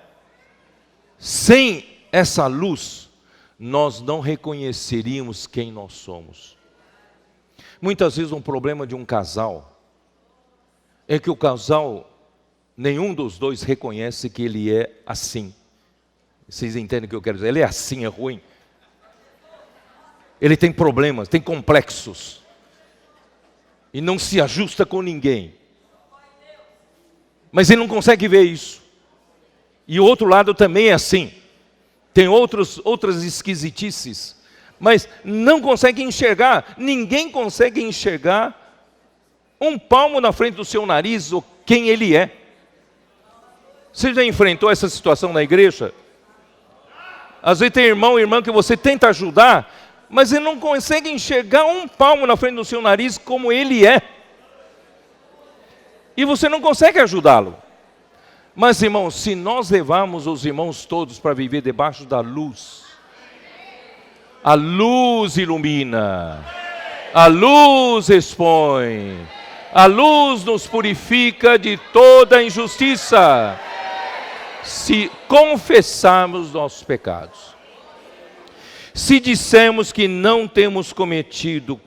Sem essa luz, nós não reconheceríamos quem nós somos. Muitas vezes um problema de um casal é que o casal, nenhum dos dois reconhece que ele é assim. Vocês entendem o que eu quero dizer? Ele é assim, é ruim. Ele tem problemas, tem complexos. E não se ajusta com ninguém. Mas ele não consegue ver isso. E o outro lado também é assim. Tem outras esquisitices. Mas não consegue enxergar. Ninguém consegue enxergar um palmo na frente do seu nariz ou quem ele é. Você já enfrentou essa situação na igreja? Às vezes tem irmão e irmã que você tenta ajudar, mas ele não consegue enxergar um palmo na frente do seu nariz como ele é. E você não consegue ajudá-lo. Mas, irmãos, se nós levarmos os irmãos todos para viver debaixo da luz, a luz ilumina, a luz expõe, a luz nos purifica de toda injustiça, se confessarmos nossos pecados. Se dissermos que não temos cometido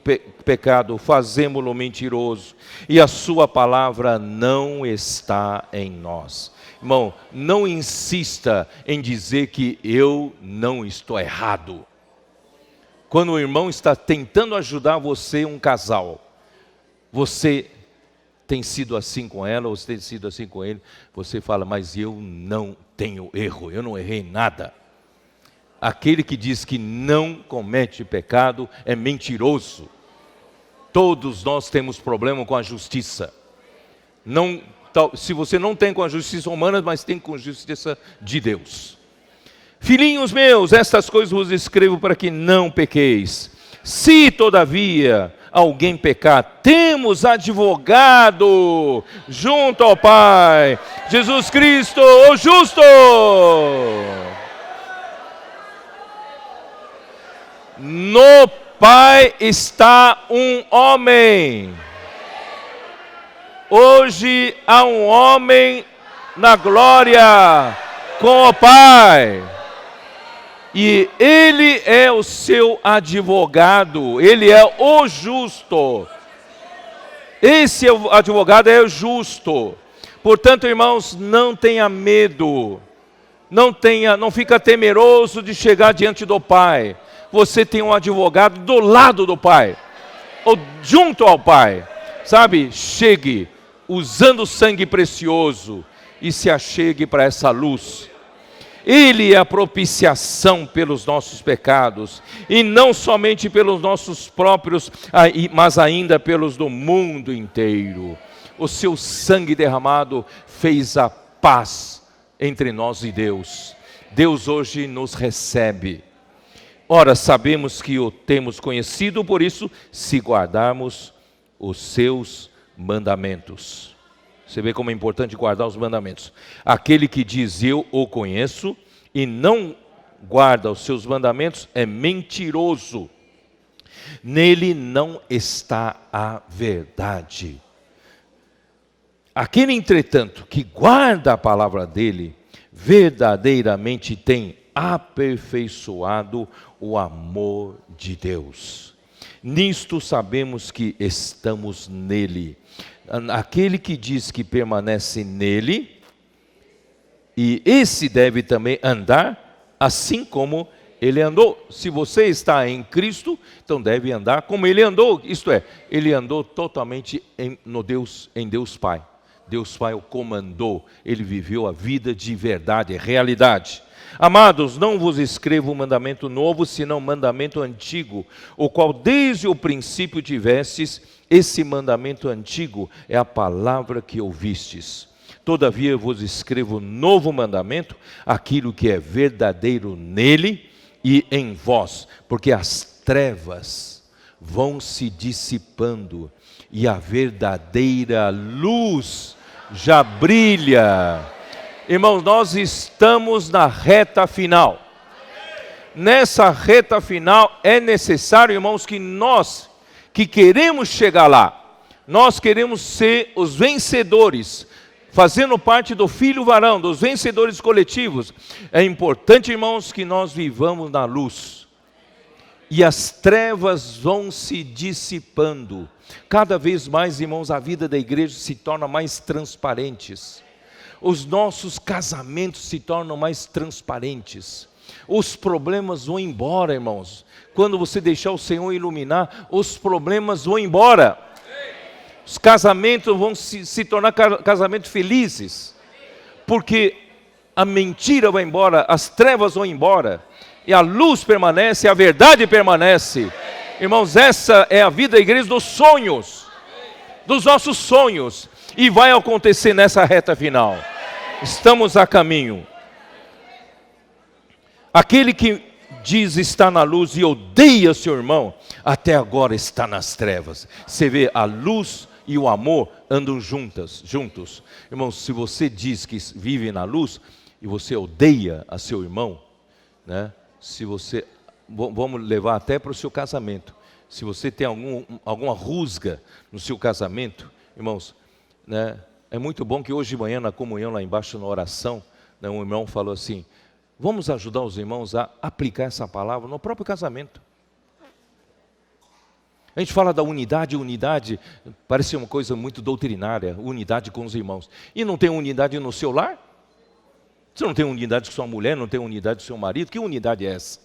pecado, fazemo-lo mentiroso, e a sua palavra não está em nós. Irmão, não insista em dizer que eu não estou errado. Quando o irmão está tentando ajudar você, um casal, você tem sido assim com ela, ou você tem sido assim com ele, você fala, mas eu não tenho erro, eu não errei nada. Aquele que diz que não comete pecado é mentiroso. Todos nós temos problema com a justiça. Se você não tem com a justiça humana, mas tem com a justiça de Deus. Filhinhos meus, estas coisas vos escrevo para que não pequeis. Se, todavia, alguém pecar, temos advogado junto ao Pai, Jesus Cristo, o justo. No Pai está um homem. Hoje há um homem na glória com o Pai. E Ele é o seu advogado. Ele é o justo. Esse advogado é o justo. Portanto, irmãos, não tenha medo. Não fica temeroso de chegar diante do Pai. Você tem um advogado do lado do Pai, ou junto ao Pai, sabe? Chegue usando o sangue precioso e se achegue para essa luz. Ele é a propiciação pelos nossos pecados, e não somente pelos nossos próprios, mas ainda pelos do mundo inteiro. O seu sangue derramado fez a paz entre nós e Deus. Deus hoje nos recebe. Ora, sabemos que o temos conhecido, por isso, se guardarmos os seus mandamentos. Você vê como é importante guardar os mandamentos. Aquele que diz eu o conheço e não guarda os seus mandamentos é mentiroso. Nele não está a verdade. Aquele, entretanto, que guarda a palavra dele, verdadeiramente tem aperfeiçoado o amor de Deus. Nisto sabemos que estamos nele. Aquele que diz que permanece nele, e esse deve também andar assim como ele andou. Se você está em Cristo, então deve andar como ele andou. Isto é, ele andou totalmente em Deus Pai. Deus Pai o comandou, ele viveu a vida de verdade, realidade. Amados, não vos escrevo mandamento novo, senão mandamento antigo, o qual desde o princípio tivestes. Esse mandamento antigo é a palavra que ouvistes. Todavia vos escrevo novo mandamento, aquilo que é verdadeiro nele e em vós, porque as trevas vão se dissipando e a verdadeira luz já brilha. Irmãos, nós estamos na reta final. Nessa reta final é necessário, irmãos, que nós que queremos chegar lá, nós queremos ser os vencedores, fazendo parte do filho varão, dos vencedores coletivos. É importante, irmãos, que nós vivamos na luz. E as trevas vão se dissipando. Cada vez mais, irmãos, a vida da igreja se torna mais transparentes. Os nossos casamentos se tornam mais transparentes. Os problemas vão embora, irmãos. Quando você deixar o Senhor iluminar, os problemas vão embora. Os casamentos vão se tornar casamentos felizes. Porque a mentira vai embora, as trevas vão embora. E a luz permanece, a verdade permanece. Irmãos, essa é a vida da igreja dos sonhos. Dos nossos sonhos. E vai acontecer nessa reta final. Estamos a caminho. Aquele que diz estar na luz e odeia seu irmão, até agora está nas trevas. Você vê, a luz e o amor andam juntos. Irmãos, se você diz que vive na luz e você odeia a seu irmão, né? Se você, vamos levar até para o seu casamento. Se você tem alguma rusga no seu casamento, irmãos, né? É muito bom que hoje de manhã na comunhão lá embaixo na oração, né, um irmão falou assim: vamos ajudar os irmãos a aplicar essa palavra no próprio casamento. A gente fala da unidade parece uma coisa muito doutrinária, unidade com os irmãos. E não tem unidade no seu lar? Você não tem unidade com sua mulher, não tem unidade com seu marido? Que unidade é essa?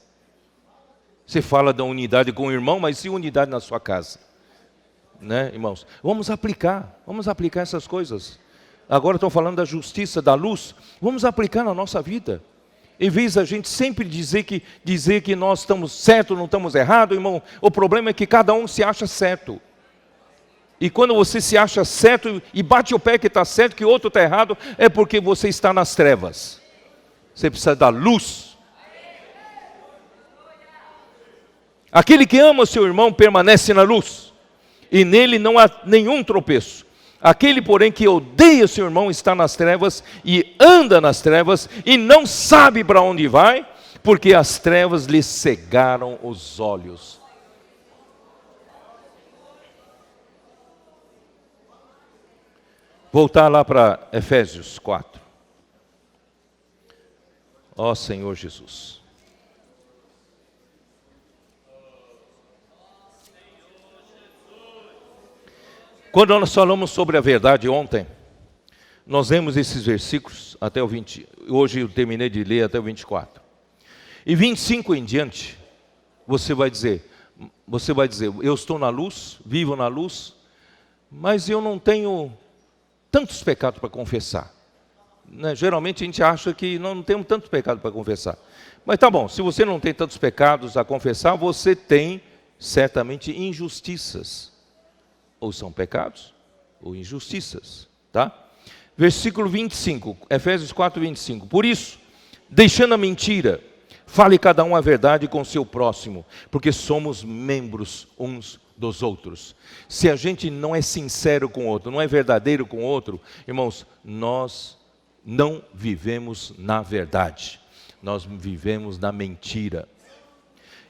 Você fala da unidade com o irmão, mas e unidade na sua casa? Né, irmãos? Vamos aplicar essas coisas. Agora estou falando da justiça, da luz. Vamos aplicar na nossa vida. Em vez da gente sempre dizer que nós estamos certos, não estamos errados, irmão, o problema é que cada um se acha certo. E quando você se acha certo e bate o pé que está certo, que o outro está errado, é porque você está nas trevas. Você precisa da luz. Aquele que ama o seu irmão permanece na luz, e nele não há nenhum tropeço. Aquele, porém, que odeia seu irmão está nas trevas e anda nas trevas e não sabe para onde vai, porque as trevas lhe cegaram os olhos. Voltar lá para Efésios 4. Ó Senhor Jesus. Quando nós falamos sobre a verdade ontem, nós lemos esses versículos até o 20, hoje eu terminei de ler até o 24. E 25 em diante, você vai dizer, eu estou na luz, vivo na luz, mas eu não tenho tantos pecados para confessar. Né? Geralmente a gente acha que não temos tantos pecados para confessar. Mas tá bom, se você não tem tantos pecados a confessar, você tem certamente injustiças. Ou são pecados, ou injustiças, tá? Versículo 25, Efésios 4, 25. Por isso, deixando a mentira, fale cada um a verdade com o seu próximo, porque somos membros uns dos outros. Se a gente não é sincero com o outro, não é verdadeiro com o outro, irmãos, nós não vivemos na verdade, nós vivemos na mentira.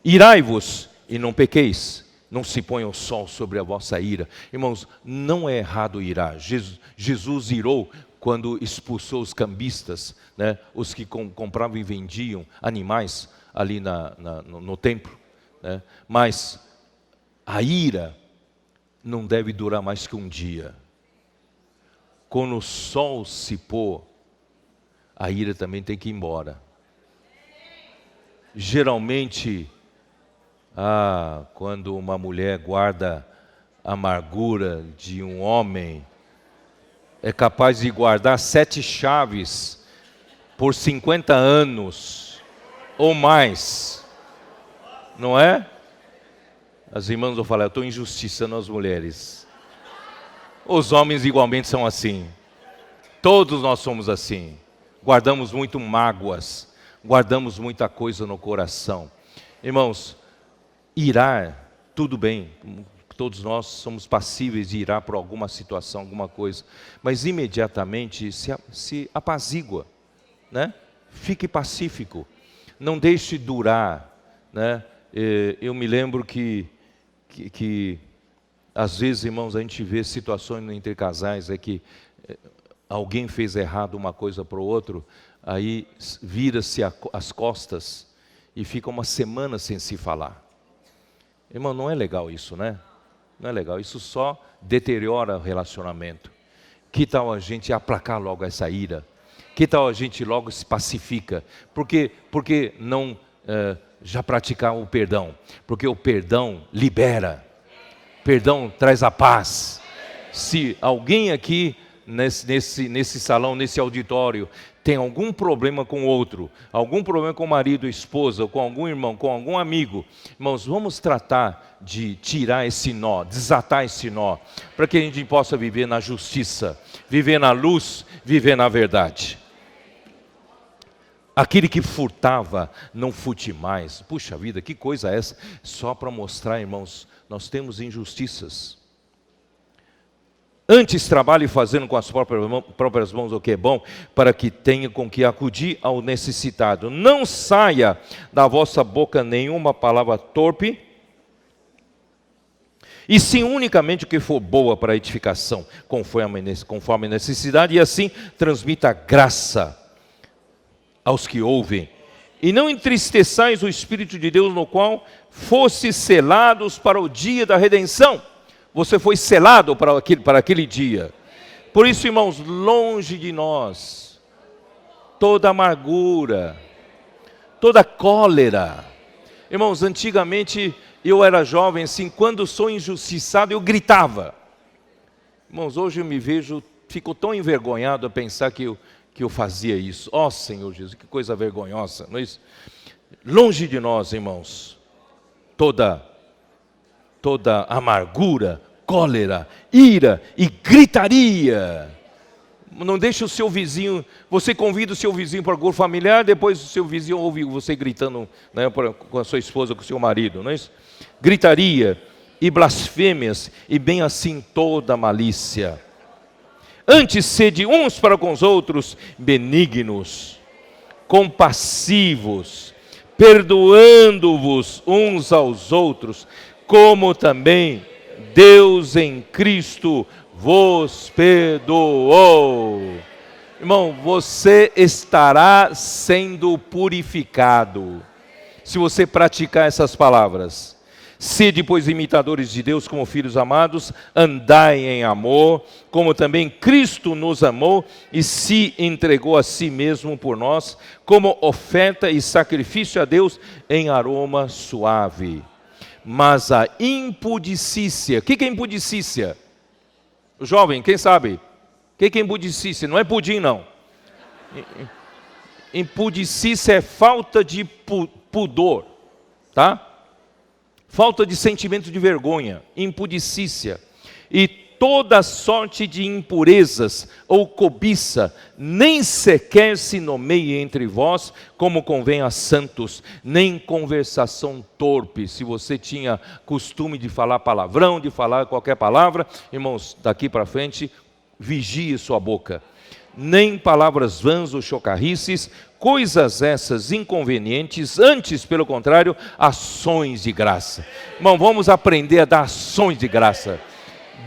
Irai-vos e não pequeis. Não se ponha o sol sobre a vossa ira. Irmãos, não é errado irar. Jesus irou quando expulsou os cambistas, né, os que compravam e vendiam animais ali no templo. Né, mas a ira não deve durar mais que um dia. Quando o sol se pôr, a ira também tem que ir embora. Geralmente, quando uma mulher guarda a amargura de um homem, é capaz de guardar 7 chaves por 50 anos ou mais, não é? As irmãs vão falar, eu estou injustiçando as mulheres. Os homens igualmente são assim. Todos nós somos assim. Guardamos muito mágoas, guardamos muita coisa no coração. Irmãos, irar, tudo bem, todos nós somos passíveis de irar por alguma situação, alguma coisa, mas imediatamente se apazigua, né? Fique pacífico, não deixe durar, né? Eu me lembro que às vezes, irmãos, a gente vê situações entre casais, que alguém fez errado uma coisa para o outro, aí vira-se as costas e fica uma semana sem se falar. Irmão, não é legal isso, né? Não é legal, isso só deteriora o relacionamento. Que tal a gente aplacar logo essa ira? Que tal a gente logo se pacifica? Porque não já praticar o perdão? Porque o perdão libera. Perdão traz a paz. Se alguém aqui nesse salão, nesse auditório, tem algum problema com o outro, algum problema com o marido, esposa, ou com algum irmão, com algum amigo, irmãos, vamos tratar de tirar esse nó, desatar esse nó, para que a gente possa viver na justiça, viver na luz, viver na verdade. Aquele que furtava, não furte mais. Puxa vida, que coisa é essa? Só para mostrar, irmãos, nós temos injustiças. Antes trabalhe fazendo com as próprias mãos o que é bom, para que tenha com que acudir ao necessitado. Não saia da vossa boca nenhuma palavra torpe, e sim unicamente o que for boa para a edificação, conforme a necessidade, e assim transmita graça aos que ouvem. E não entristeçais o Espírito de Deus, no qual fostes selados para o dia da redenção. Você foi selado para aquele dia. Por isso, irmãos, longe de nós toda amargura, toda cólera. Irmãos, antigamente eu era jovem, assim, quando sou injustiçado eu gritava. Irmãos, hoje eu me vejo, fico tão envergonhado a pensar que eu fazia isso. Ó Senhor Jesus, que coisa vergonhosa, não é isso? Longe de nós, irmãos, toda amargura, cólera, ira e gritaria. Não deixe o seu vizinho, você convida o seu vizinho para algo familiar, depois o seu vizinho ouve você gritando, né, com a sua esposa, com o seu marido, não é isso? Gritaria e blasfêmias, e bem assim toda malícia. Antes sede uns para com os outros benignos, compassivos, perdoando-vos uns aos outros, como também Deus em Cristo vos perdoou. Irmão, você estará sendo purificado se você praticar essas palavras. Sede, pois, imitadores de Deus como filhos amados, andai em amor, como também Cristo nos amou e se entregou a si mesmo por nós, como oferta e sacrifício a Deus em aroma suave. Mas a impudicícia, o que é impudicícia? O jovem, quem sabe? O que é impudicícia? Não é pudim, não. Impudicícia é falta de pudor, tá? Falta de sentimento de vergonha, impudicícia. E toda sorte de impurezas ou cobiça, nem sequer se nomeie entre vós, como convém a santos, nem conversação torpe. Se você tinha costume de falar palavrão, de falar qualquer palavra, irmãos, daqui para frente, vigie sua boca. Nem palavras vãs ou chocarrices, coisas essas inconvenientes, antes, pelo contrário, ações de graça. Irmão, vamos aprender a dar ações de graça.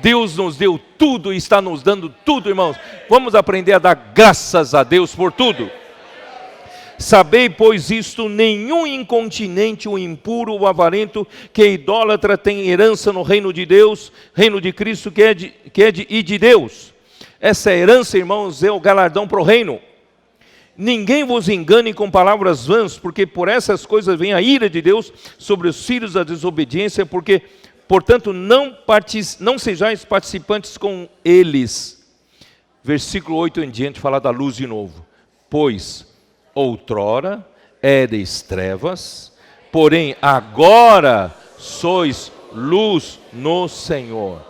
Deus nos deu tudo e está nos dando tudo, irmãos. Vamos aprender a dar graças a Deus por tudo. Sabei, pois, isto: nenhum incontinente, ou impuro, ou avarento, que é idólatra, tem herança no reino de Deus, reino de Cristo, e de Deus. Essa herança, irmãos, é o galardão para o reino. Ninguém vos engane com palavras vãs, porque por essas coisas vem a ira de Deus sobre os filhos da desobediência, portanto, não sejais participantes com eles. versículo 8 em diante fala da luz de novo. Pois outrora eres trevas, porém agora sois luz no Senhor.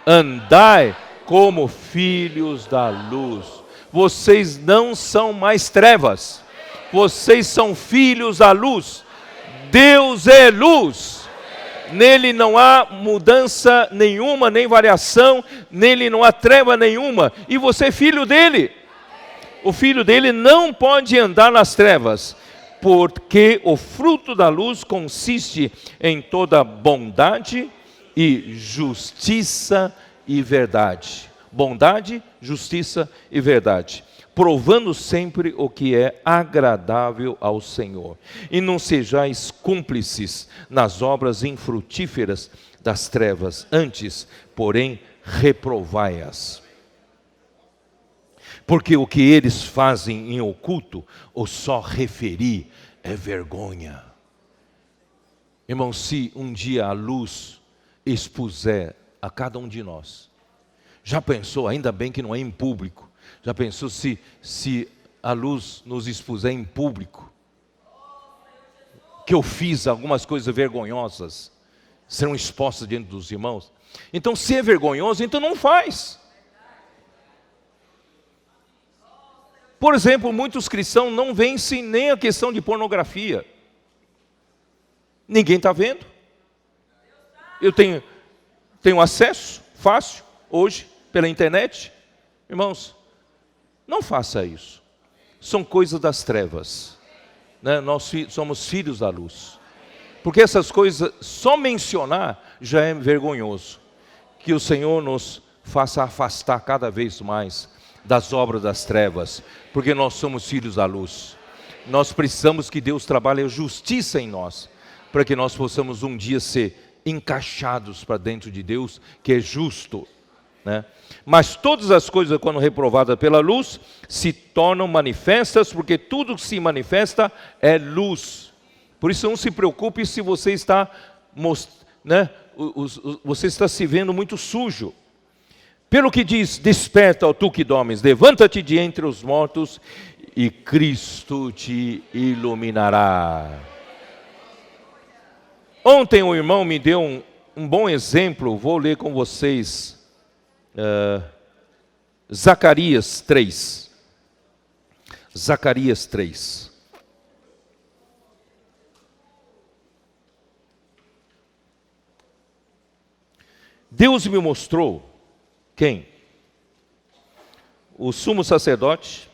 Andai como filhos da luz. Vocês não são mais trevas, vocês são filhos da luz. Deus é luz. Nele não há mudança nenhuma, nem variação, nele não há treva nenhuma, e você é filho dele. O filho dele não pode andar nas trevas, porque o fruto da luz consiste em toda bondade e justiça e verdade. Bondade, justiça e verdade, provando sempre o que é agradável ao Senhor. E não sejais cúmplices nas obras infrutíferas das trevas, antes, porém, reprovai-as. Porque o que eles fazem em oculto, ou só referir, é vergonha. Irmão, se um dia a luz expuser a cada um de nós, já pensou, ainda bem que não é em público, já pensou se a luz nos expuser em público, que eu fiz algumas coisas vergonhosas, serão expostas diante dos irmãos? Então, se é vergonhoso, então não faz. Por exemplo, muitos cristãos não vencem nem a questão de pornografia. Ninguém está vendo. Eu tenho acesso fácil, hoje, pela internet. Irmãos, não faça isso. São coisas das trevas, né? Nós somos filhos da luz. Porque essas coisas, só mencionar, já é vergonhoso. Que o Senhor nos faça afastar cada vez mais das obras das trevas, porque nós somos filhos da luz. Nós precisamos que Deus trabalhe a justiça em nós, para que nós possamos um dia ser encaixados para dentro de Deus, que é justo, né? Mas todas as coisas, quando reprovadas pela luz, se tornam manifestas, porque tudo que se manifesta é luz. Por isso não se preocupe se você está, né, você está se vendo muito sujo. Pelo que diz, desperta, ó tu que dormes, levanta-te de entre os mortos, e Cristo te iluminará. Ontem o irmão me deu um bom exemplo, vou ler com vocês, Zacarias 3. Zacarias 3. Deus me mostrou quem? O sumo sacerdote,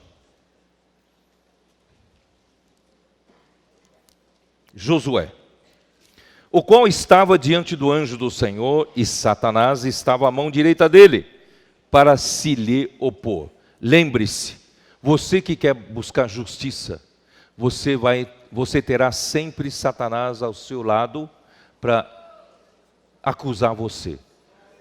Josué, o qual estava diante do anjo do Senhor, e Satanás estava à mão direita dele, para se lhe opor. Lembre-se, você que quer buscar justiça, você terá sempre Satanás ao seu lado para acusar você,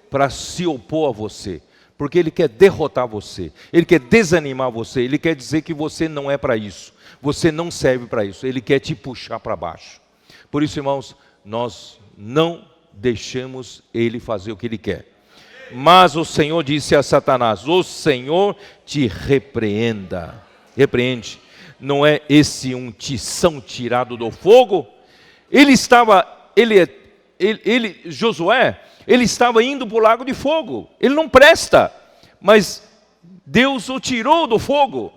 para se opor a você, porque ele quer derrotar você, ele quer desanimar você, ele quer dizer que você não é para isso, você não serve para isso, ele quer te puxar para baixo. Por isso, irmãos, nós não deixamos ele fazer o que ele quer. Mas o Senhor disse a Satanás, o Senhor te repreenda. Repreende. Não é esse um tição tirado do fogo? Josué, ele estava indo para o lago de fogo. Ele não presta, mas Deus o tirou do fogo.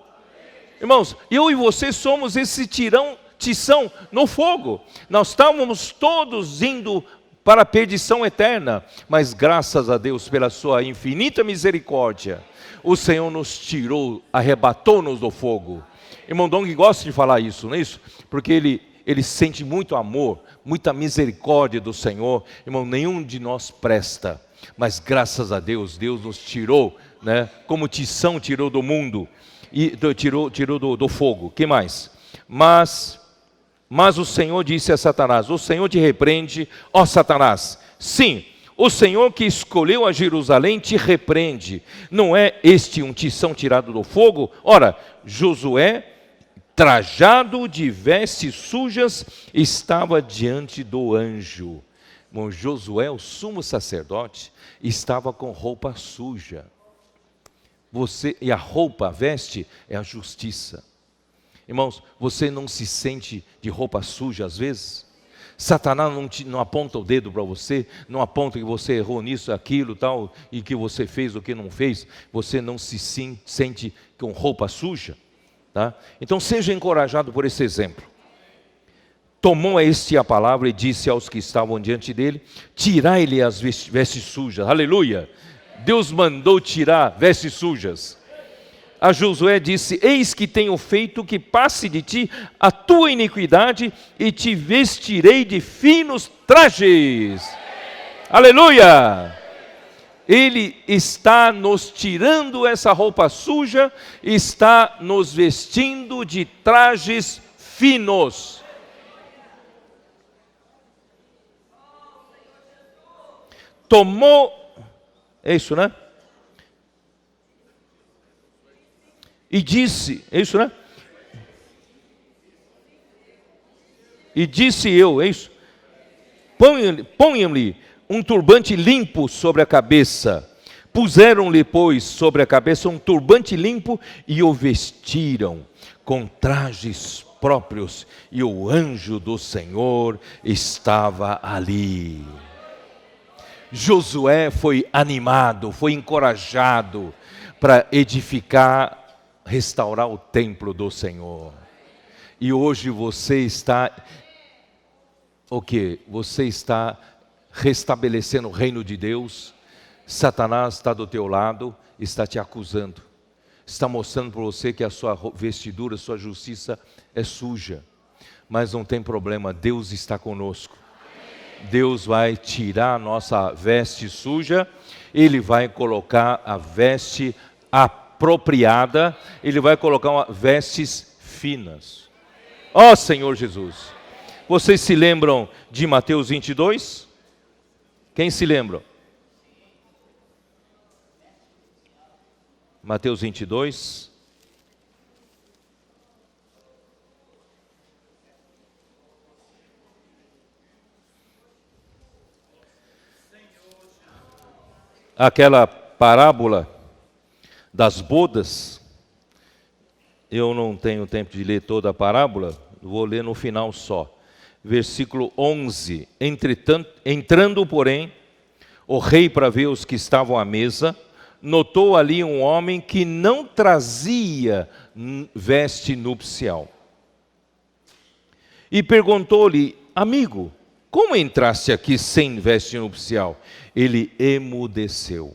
Irmãos, eu e você somos esse tição no fogo. Nós estávamos todos indo para a perdição eterna, mas graças a Deus, pela sua infinita misericórdia, o Senhor nos tirou, arrebatou-nos do fogo. Irmão Dong gosta de falar isso, não é isso? Porque ele sente muito amor, muita misericórdia do Senhor. Irmão, nenhum de nós presta, mas graças a Deus, Deus nos tirou, né? Como tição tirou do mundo, e tirou do fogo. Que mais? Mas o Senhor disse a Satanás, o Senhor te repreende, ó Satanás. Sim, o Senhor que escolheu a Jerusalém te repreende. Não é este um tição tirado do fogo? Ora, Josué, trajado de vestes sujas, estava diante do anjo. Bom, Josué, o sumo sacerdote, estava com roupa suja. e a roupa, a veste, é a justiça. Irmãos, você não se sente de roupa suja às vezes? Satanás não aponta o dedo para você, não aponta que você errou nisso, aquilo, tal, e que você fez o que não fez. Você não se sente com roupa suja, tá? Então seja encorajado por esse exemplo. Tomou este a palavra e disse aos que estavam diante dele: tirai-lhe as vestes sujas. Aleluia! Deus mandou tirar vestes sujas. A Josué disse: eis que tenho feito que passe de ti a tua iniquidade e te vestirei de finos trajes. Aleluia! Ele está nos tirando essa roupa suja, está nos vestindo de trajes finos. Tomou, é isso, né? E disse, é isso, né? E disse eu, é isso? Ponham-lhe um turbante limpo sobre a cabeça. Puseram-lhe, pois, sobre a cabeça um turbante limpo e o vestiram com trajes próprios. E o anjo do Senhor estava ali. Josué foi animado, foi encorajado para edificar, restaurar o templo do Senhor. E hoje você está, o quê? Você está restabelecendo o reino de Deus. Satanás está do teu lado, está te acusando, está mostrando para você que a sua vestidura, a sua justiça é suja. Mas não tem problema, Deus está conosco. Deus vai tirar a nossa veste suja, Ele vai colocar a veste apropriada, Ele vai colocar vestes finas. Ó Senhor Jesus! Vocês se lembram de Mateus 22? Quem se lembra? Mateus 22. Aquela parábola das bodas, eu não tenho tempo de ler toda a parábola, vou ler no final só. Versículo 11: entrando, porém, o rei para ver os que estavam à mesa, notou ali um homem que não trazia veste nupcial. E perguntou-lhe: amigo, como entraste aqui sem veste nupcial? Ele emudeceu.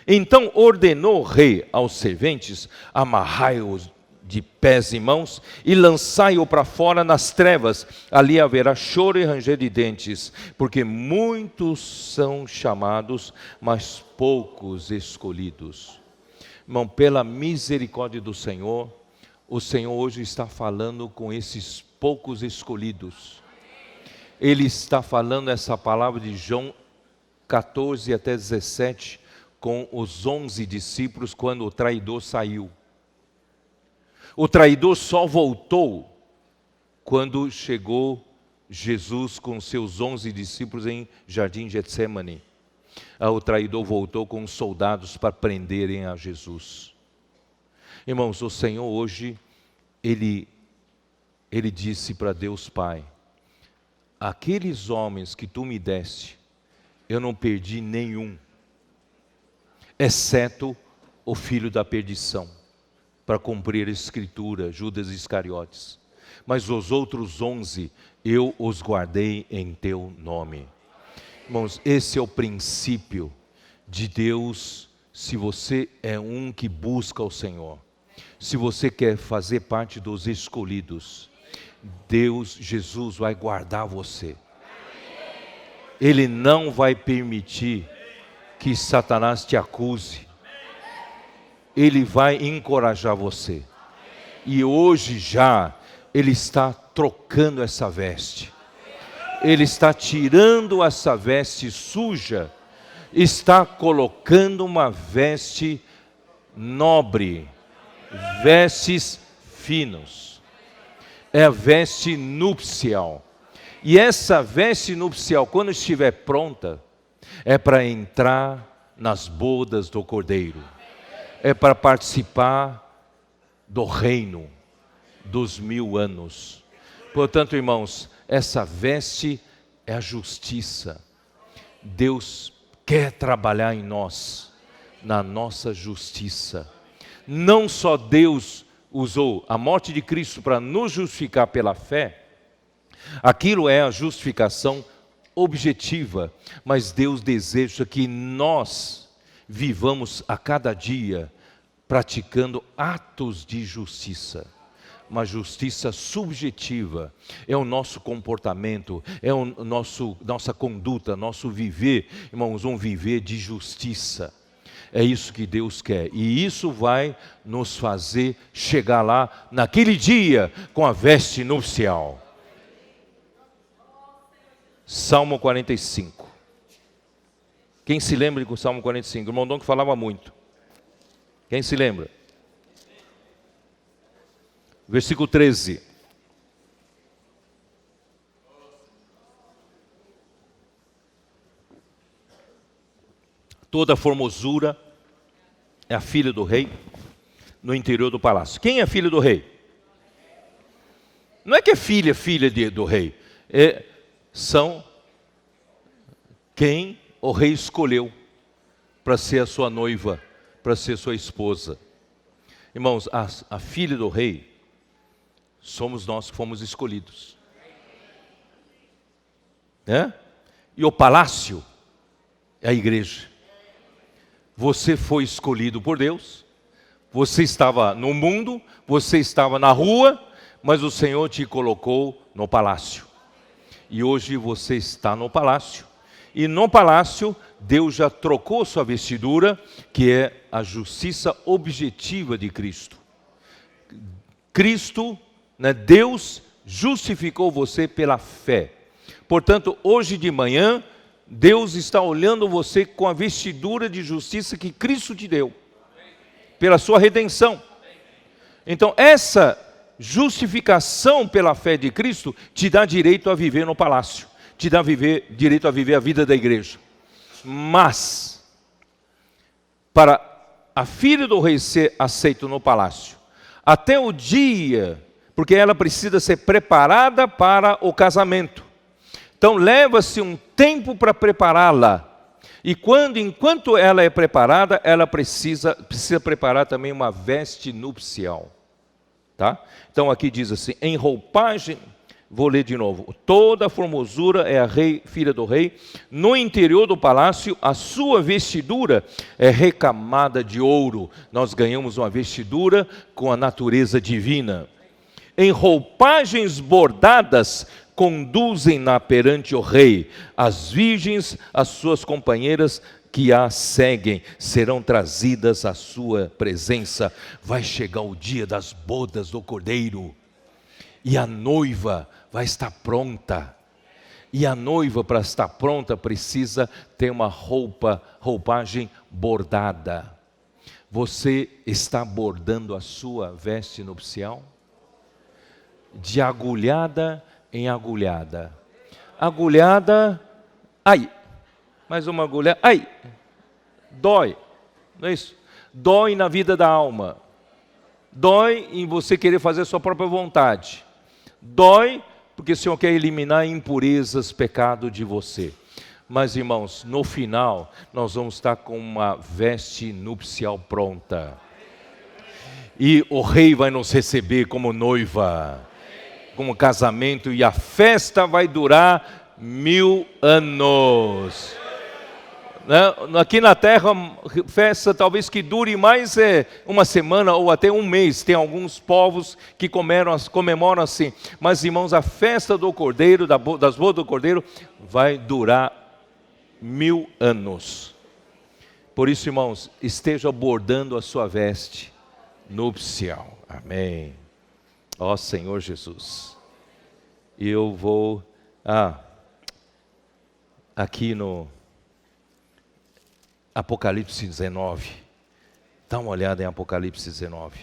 Então ordenou o rei aos serventes: amarrai-o de pés e mãos e lançai-o para fora nas trevas. Ali haverá choro e ranger de dentes, porque muitos são chamados, mas poucos escolhidos. Irmão, pela misericórdia do Senhor, o Senhor hoje está falando com esses poucos escolhidos. Ele está falando essa palavra de João 14 até 17, com os 11 discípulos, quando o traidor saiu. O traidor só voltou quando chegou Jesus com seus 11 discípulos em Jardim Getsemane. O traidor voltou com os soldados para prenderem a Jesus. Irmãos, o Senhor hoje, Ele disse para Deus Pai: aqueles homens que tu me deste, eu não perdi nenhum, exceto o filho da perdição, para cumprir a escritura, Judas Iscariotes. Mas os outros 11, eu os guardei em teu nome. Irmãos, esse é o princípio de Deus. Se você é um que busca o Senhor, se você quer fazer parte dos escolhidos, Deus, Jesus vai guardar você. Ele não vai permitir que Satanás te acuse. Ele vai encorajar você. E hoje já, Ele está trocando essa veste. Ele está tirando essa veste suja, está colocando uma veste nobre, vestes finos. É a veste nupcial. E essa veste nupcial, quando estiver pronta, é para entrar nas bodas do Cordeiro. é para participar do reino dos 1000 anos. Portanto, irmãos, essa veste é a justiça. Deus quer trabalhar em nós, na nossa justiça. Não só Deus usou a morte de Cristo para nos justificar pela fé, aquilo é a justificação objetiva, mas Deus deseja que nós vivamos a cada dia praticando atos de justiça. Uma justiça subjetiva, é o nosso comportamento, é nossa conduta, nosso viver, irmãos, um viver de justiça. É isso que Deus quer, e isso vai nos fazer chegar lá naquele dia com a veste nupcial. Salmo 45. Quem se lembra do Salmo 45? O irmão Dom que falava muito. Quem se lembra? Versículo 13. Toda formosura é a filha do rei no interior do palácio. Quem é a filha do rei? Não é que é filha do rei. São quem o rei escolheu para ser a sua noiva, para ser sua esposa. Irmãos, a filha do rei somos nós que fomos escolhidos. E o palácio é a igreja. Você foi escolhido por Deus, você estava no mundo, você estava na rua, mas o Senhor te colocou no palácio. E hoje você está no palácio. E no palácio, Deus já trocou sua vestidura, que é a justiça objetiva de Cristo. Cristo, Deus justificou você pela fé. Portanto, hoje de manhã, Deus está olhando você com a vestidura de justiça que Cristo te deu, pela sua redenção. Então, essa justificação pela fé de Cristo te dá direito a viver no palácio, te dá direito a viver a vida da igreja. Mas, para a filha do rei ser aceita no palácio, até o dia, porque ela precisa ser preparada para o casamento. Então leva-se um tempo para prepará-la. E enquanto ela é preparada, ela precisa preparar também uma veste nupcial. Tá? Então aqui diz assim, em roupagem, vou ler de novo. Toda a formosura é a filha do rei. No interior do palácio, a sua vestidura é recamada de ouro. Nós ganhamos uma vestidura com a natureza divina. Em roupagens bordadas, conduzem-na perante o rei. As virgens, as suas companheiras que a seguem, serão trazidas à sua presença. Vai chegar o dia das bodas do Cordeiro. E a noiva vai estar pronta. E a noiva, para estar pronta, precisa ter uma roupagem bordada. Você está bordando a sua veste nupcial? De agulhada em agulhada. Agulhada, ai. Mais uma agulhada, ai. Dói, não é isso? Dói na vida da alma. Dói em você querer fazer a sua própria vontade. Dói porque o Senhor quer eliminar impurezas, pecado de você. Mas, irmãos, no final, nós vamos estar com uma veste nupcial pronta. E o rei vai nos receber como noiva, como casamento, e a festa vai durar 1000 anos. Aqui na terra, festa talvez que dure mais uma semana ou até um mês. Tem alguns povos que comemoram assim. Mas, irmãos, a festa do Cordeiro, das bodas do Cordeiro, vai durar 1000 anos. Por isso, irmãos, esteja bordando a sua veste nupcial. Amém. Ó Senhor Jesus. E eu vou aqui no Apocalipse 19. Dá uma olhada em Apocalipse 19.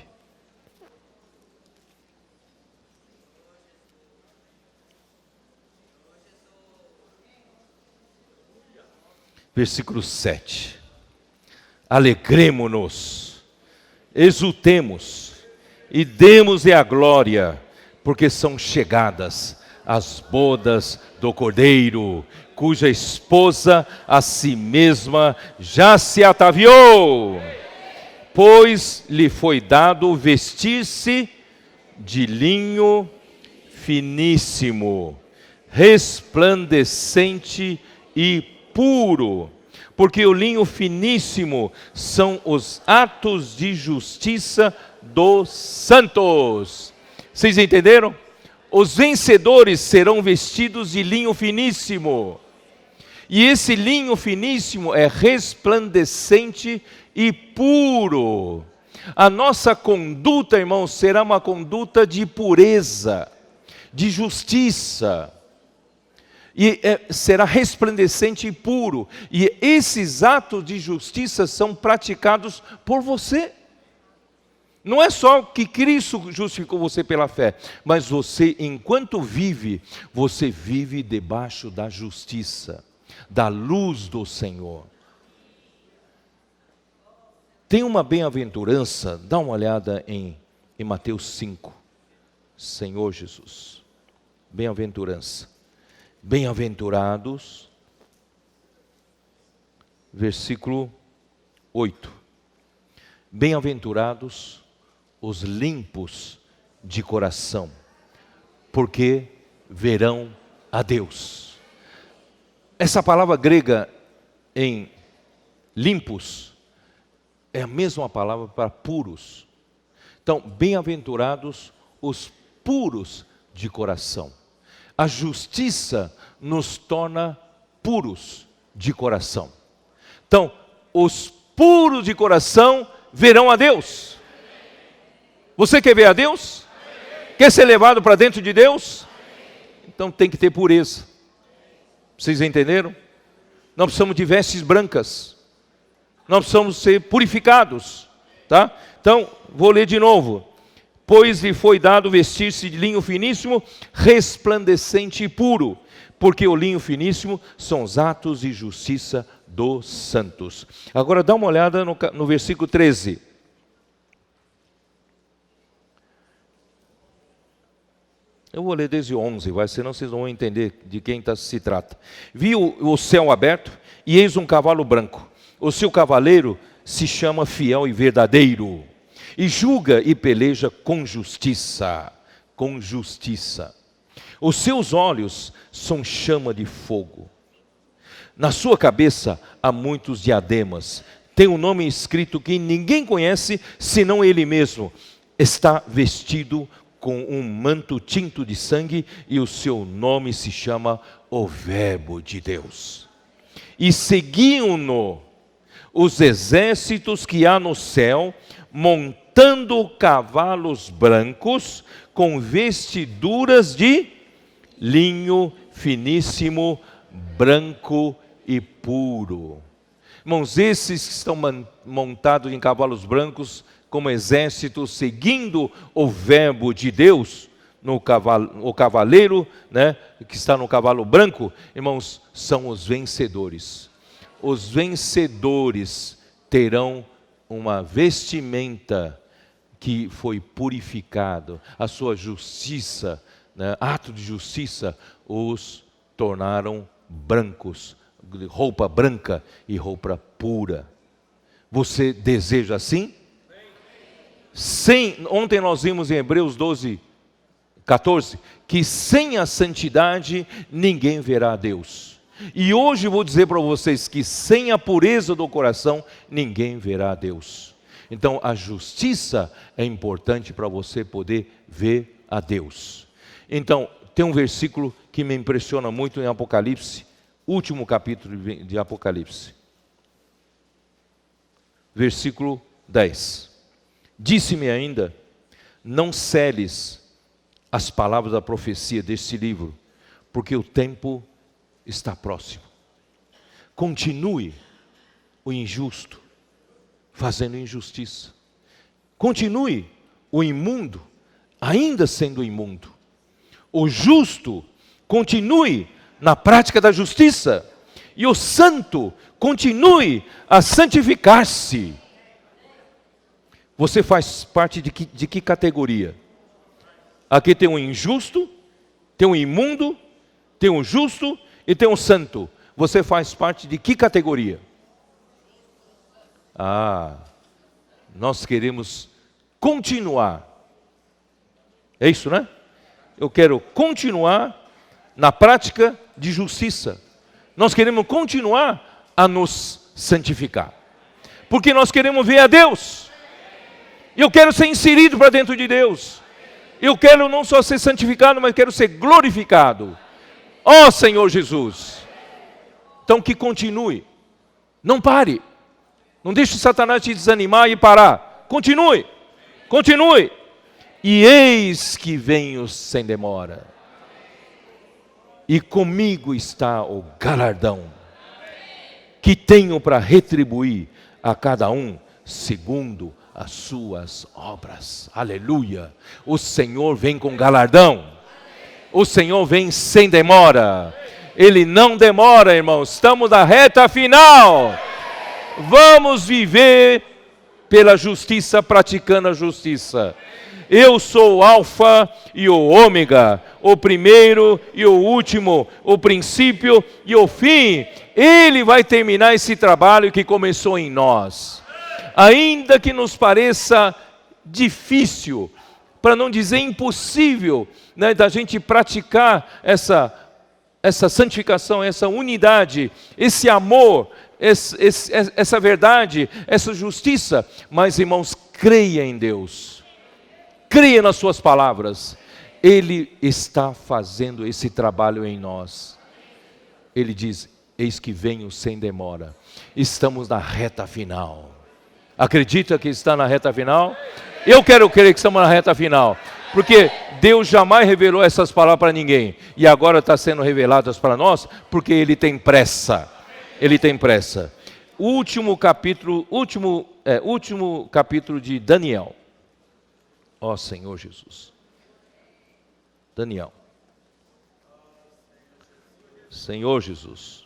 Versículo 7. Alegremo-nos exultemos e demos-lhe a glória, porque são chegadas as bodas do Cordeiro, cuja esposa a si mesma já se ataviou, pois lhe foi dado vestir-se de linho finíssimo, resplandecente e puro, porque o linho finíssimo são os atos de justiça dos santos. Vocês entenderam? Os vencedores serão vestidos de linho finíssimo. E esse linho finíssimo é resplandecente e puro. A nossa conduta, irmãos, será uma conduta de pureza, de justiça. E será resplandecente e puro. E esses atos de justiça são praticados por você. Não é só que Cristo justificou você pela fé, mas você, enquanto vive, você vive debaixo da justiça, da luz do Senhor. Tem uma bem-aventurança, dá uma olhada em Mateus 5, Senhor Jesus, bem-aventurança. Bem-aventurados, versículo 8. Bem-aventurados os limpos de coração, porque verão a Deus. Essa palavra grega em limpos é a mesma palavra para puros. Então, bem-aventurados os puros de coração. A justiça nos torna puros de coração. Então, os puros de coração verão a Deus. Você quer ver a Deus? Quer ser levado para dentro de Deus? Então tem que ter pureza. Vocês entenderam? Nós precisamos de vestes brancas. Nós precisamos ser purificados. Tá? Então, vou ler de novo. Pois lhe foi dado vestir-se de linho finíssimo, resplandecente e puro, porque o linho finíssimo são os atos de justiça dos santos. Agora dá uma olhada no versículo 13. Eu vou ler desde o 11, senão vocês não vão entender de quem se trata. Vi o céu aberto, e eis um cavalo branco. O seu cavaleiro se chama Fiel e Verdadeiro, e julga e peleja com justiça. Com justiça. Os seus olhos são chama de fogo. Na sua cabeça há muitos diademas. Tem um nome escrito que ninguém conhece, senão ele mesmo. Está vestido com um manto tinto de sangue, e o seu nome se chama o Verbo de Deus. E seguiam-no os exércitos que há no céu, montando cavalos brancos, com vestiduras de linho finíssimo, branco e puro. Irmãos, esses que estão montados em cavalos brancos, como exército, seguindo o verbo de Deus, o cavaleiro, né, que está no cavalo branco, irmãos, são os vencedores. Os vencedores terão uma vestimenta que foi purificado, a sua justiça, né, ato de justiça, os tornaram brancos, roupa branca e roupa pura. Você deseja assim? Ontem nós vimos em Hebreus 12, 14, que sem a santidade ninguém verá a Deus. E hoje vou dizer para vocês que sem a pureza do coração ninguém verá a Deus. Então a justiça é importante para você poder ver a Deus. Então tem um versículo que me impressiona muito em Apocalipse, último capítulo de Apocalipse. Versículo 10. Disse-me ainda, não seles as palavras da profecia deste livro, porque o tempo está próximo. Continue o injusto fazendo injustiça. Continue o imundo ainda sendo imundo. O justo continue na prática da justiça. E o santo continue a santificar-se. Você faz parte de que categoria? Aqui tem um injusto, tem um imundo, tem um justo e tem um santo. Você faz parte de que categoria? Nós queremos continuar. É isso, né? Eu quero continuar na prática de justiça. Nós queremos continuar a nos santificar. Porque nós queremos ver a Deus. Eu quero ser inserido para dentro de Deus. Eu quero não só ser santificado, mas quero ser glorificado. Ó Senhor Jesus. Então que continue. Não pare. Não deixe Satanás te desanimar e parar. Continue. Continue. E eis que venho sem demora. E comigo está o galardão, que tenho para retribuir a cada um segundo as suas obras. Aleluia. O Senhor vem com galardão. O Senhor vem sem demora. Ele não demora, irmãos. Estamos na reta final. Vamos viver pela justiça, praticando a justiça. Eu sou o alfa e o ômega, o primeiro e o último, o princípio e o fim. Ele vai terminar esse trabalho que começou em nós. Ainda que nos pareça difícil, para não dizer impossível, né, da gente praticar essa santificação, essa unidade, esse amor, essa verdade, essa justiça. Mas, irmãos, creia em Deus. Creia nas suas palavras. Ele está fazendo esse trabalho em nós. Ele diz: eis que venho sem demora. Estamos na reta final. Acredita que está na reta final? Eu quero crer que estamos na reta final. Porque Deus jamais revelou essas palavras para ninguém. E agora está sendo reveladas para nós, porque Ele tem pressa. Ele tem pressa. Último capítulo de Daniel. Ó Senhor Jesus. Daniel. Senhor Jesus.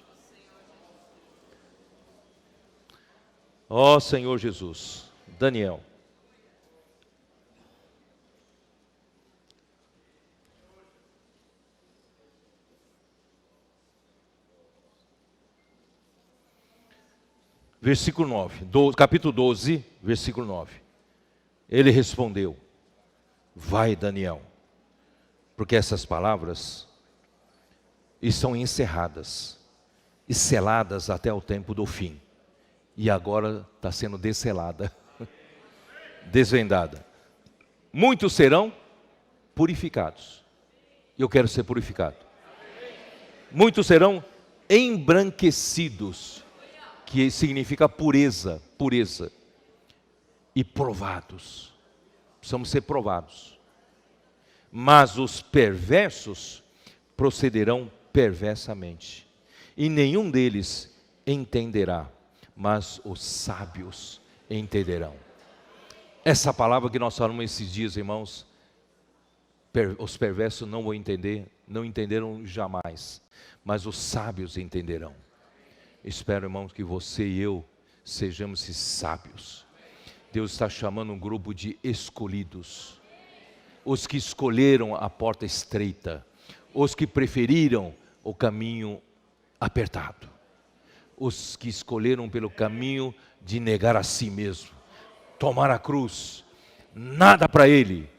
Ó Senhor Jesus. Daniel. Versículo 9, capítulo 12, versículo 9. Ele respondeu: vai, Daniel, porque essas palavras estão encerradas e seladas até o tempo do fim. E agora está sendo desselada, desvendada. Muitos serão purificados. Eu quero ser purificado. Muitos serão embranquecidos, que significa pureza, pureza. E provados. Precisamos ser provados. Mas os perversos procederão perversamente. E nenhum deles entenderá, mas os sábios entenderão. Essa palavra que nós falamos esses dias, irmãos, os perversos não vão entender, não entenderam jamais, mas os sábios entenderão. Espero, irmãos, que você e eu sejamos esses sábios. Deus está chamando um grupo de escolhidos. Os que escolheram a porta estreita. Os que preferiram o caminho apertado. Os que escolheram pelo caminho de negar a si mesmo. Tomar a cruz. Nada para ele.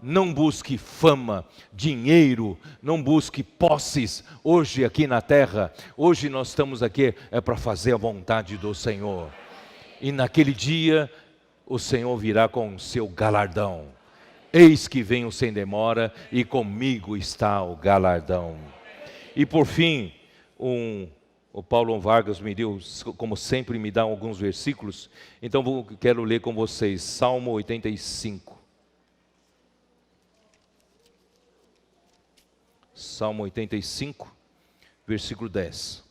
Não busque fama, dinheiro, não busque posses hoje aqui na terra. Hoje nós estamos aqui para fazer a vontade do Senhor. E naquele dia o Senhor virá com o seu galardão. Eis que venho sem demora e comigo está o galardão. E por fim, o Paulo Vargas me deu, como sempre me dá alguns versículos. Então quero ler com vocês, Salmo 85. Salmo 85, versículo 10.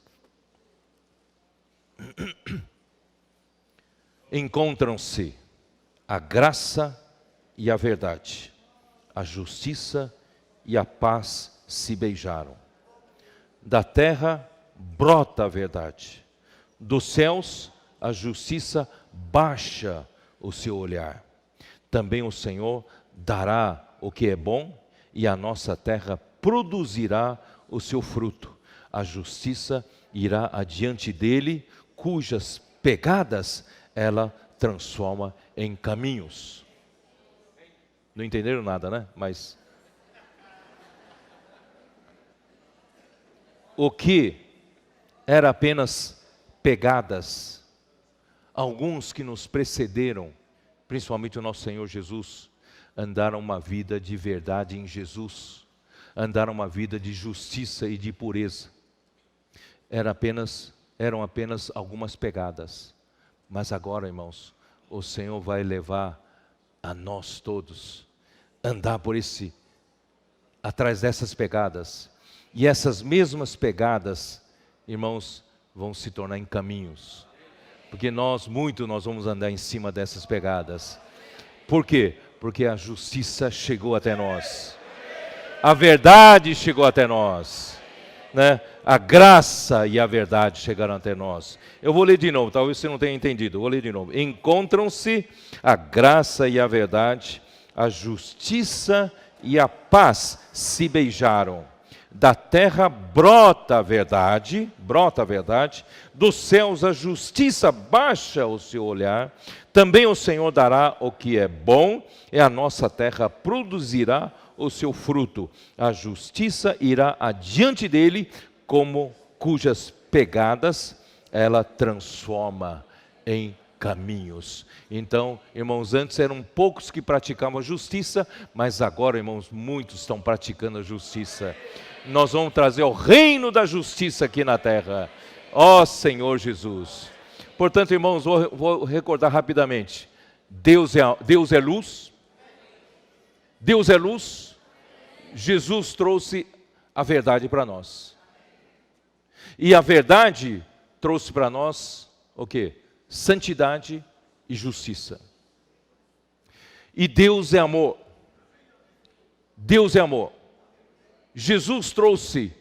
Encontram-se a graça e a verdade, a justiça e a paz se beijaram. Da terra brota a verdade, dos céus a justiça baixa o seu olhar. também o Senhor dará o que é bom, e a nossa terra produzirá o seu fruto. A justiça irá adiante dele, cujas pegadas ela transforma em caminhos. Não entenderam nada, né? Mas o que era apenas pegadas, alguns que nos precederam, principalmente o nosso Senhor Jesus, andaram uma vida de verdade em Jesus, andaram uma vida de justiça e de pureza. Eram apenas algumas pegadas, mas agora, irmãos, o Senhor vai levar a nós todos andar atrás dessas pegadas, e essas mesmas pegadas, irmãos, vão se tornar em caminhos, porque nós vamos andar em cima dessas pegadas. Por quê? Porque a justiça chegou até nós, a verdade chegou até nós, né? A graça e a verdade chegaram até nós. Eu vou ler de novo, talvez você não tenha entendido, eu vou ler de novo. Encontram-se a graça e a verdade, a justiça e a paz se beijaram. Da terra brota a verdade, dos céus a justiça baixa o seu olhar. Também o Senhor dará o que é bom, e a nossa terra produzirá o seu fruto. A justiça irá adiante dele, cujas pegadas ela transforma em caminhos. Então, irmãos, antes eram poucos que praticavam a justiça, mas agora, irmãos, muitos estão praticando a justiça. Nós vamos trazer o reino da justiça aqui na terra. Ó Senhor Jesus. Portanto, irmãos, vou recordar rapidamente. Deus é luz. Deus é luz. Jesus trouxe a verdade para nós. E a verdade trouxe para nós o quê? Santidade e justiça. E Deus é amor. Deus é amor. Jesus trouxe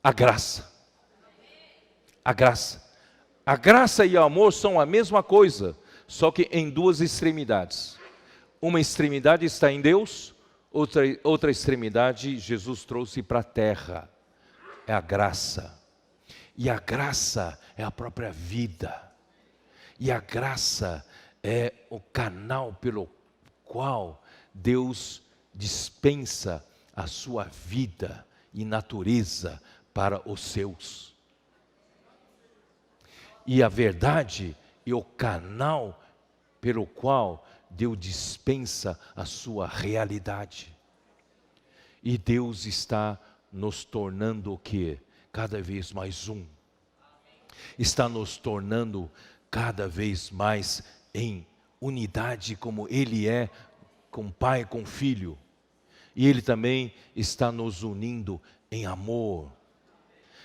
a graça. A graça. A graça e o amor são a mesma coisa, só que em duas extremidades. Uma extremidade está em Deus, outra extremidade Jesus trouxe para a terra. É a graça. E a graça é a própria vida. E a graça é o canal pelo qual Deus dispensa a sua vida e natureza para os seus. E a verdade é o canal pelo qual Deus dispensa a sua realidade. E Deus está nos tornando o quê? Cada vez mais um. Está nos tornando cada vez mais em unidade como Ele é, com Pai, com Filho. E Ele também está nos unindo em amor.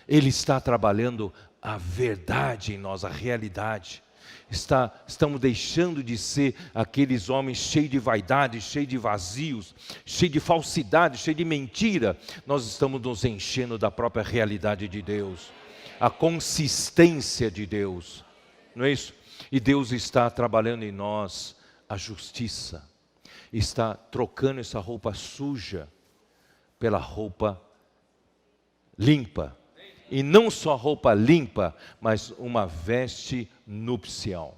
Ele está trabalhando a verdade em nós, a realidade. Estamos deixando de ser aqueles homens cheios de vaidade, cheios de vazios, cheios de falsidade, cheios de mentira. Nós estamos nos enchendo da própria realidade de Deus, a consistência de Deus, não é isso? E Deus está trabalhando em nós a justiça, está trocando essa roupa suja pela roupa limpa. E não só roupa limpa, mas uma veste nupcial.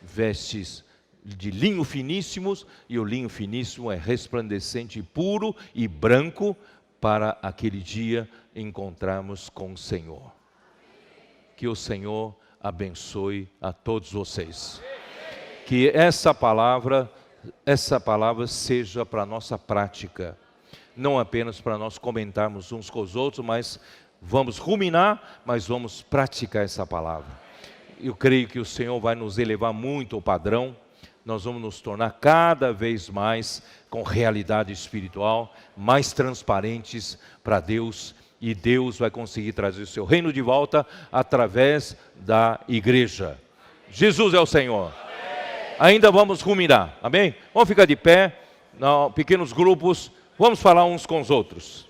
Vestes de linho finíssimos, e o linho finíssimo é resplandecente, puro e branco, para aquele dia encontrarmos com o Senhor. Que o Senhor abençoe a todos vocês. Que essa palavra seja para a nossa prática. Não apenas para nós comentarmos uns com os outros, mas vamos ruminar, mas vamos praticar essa palavra. Eu creio que o Senhor vai nos elevar muito ao padrão. Nós vamos nos tornar cada vez mais com realidade espiritual, mais transparentes para Deus. E Deus vai conseguir trazer o seu reino de volta através da igreja. Jesus é o Senhor. Ainda vamos ruminar, amém? Vamos ficar de pé, pequenos grupos, vamos falar uns com os outros.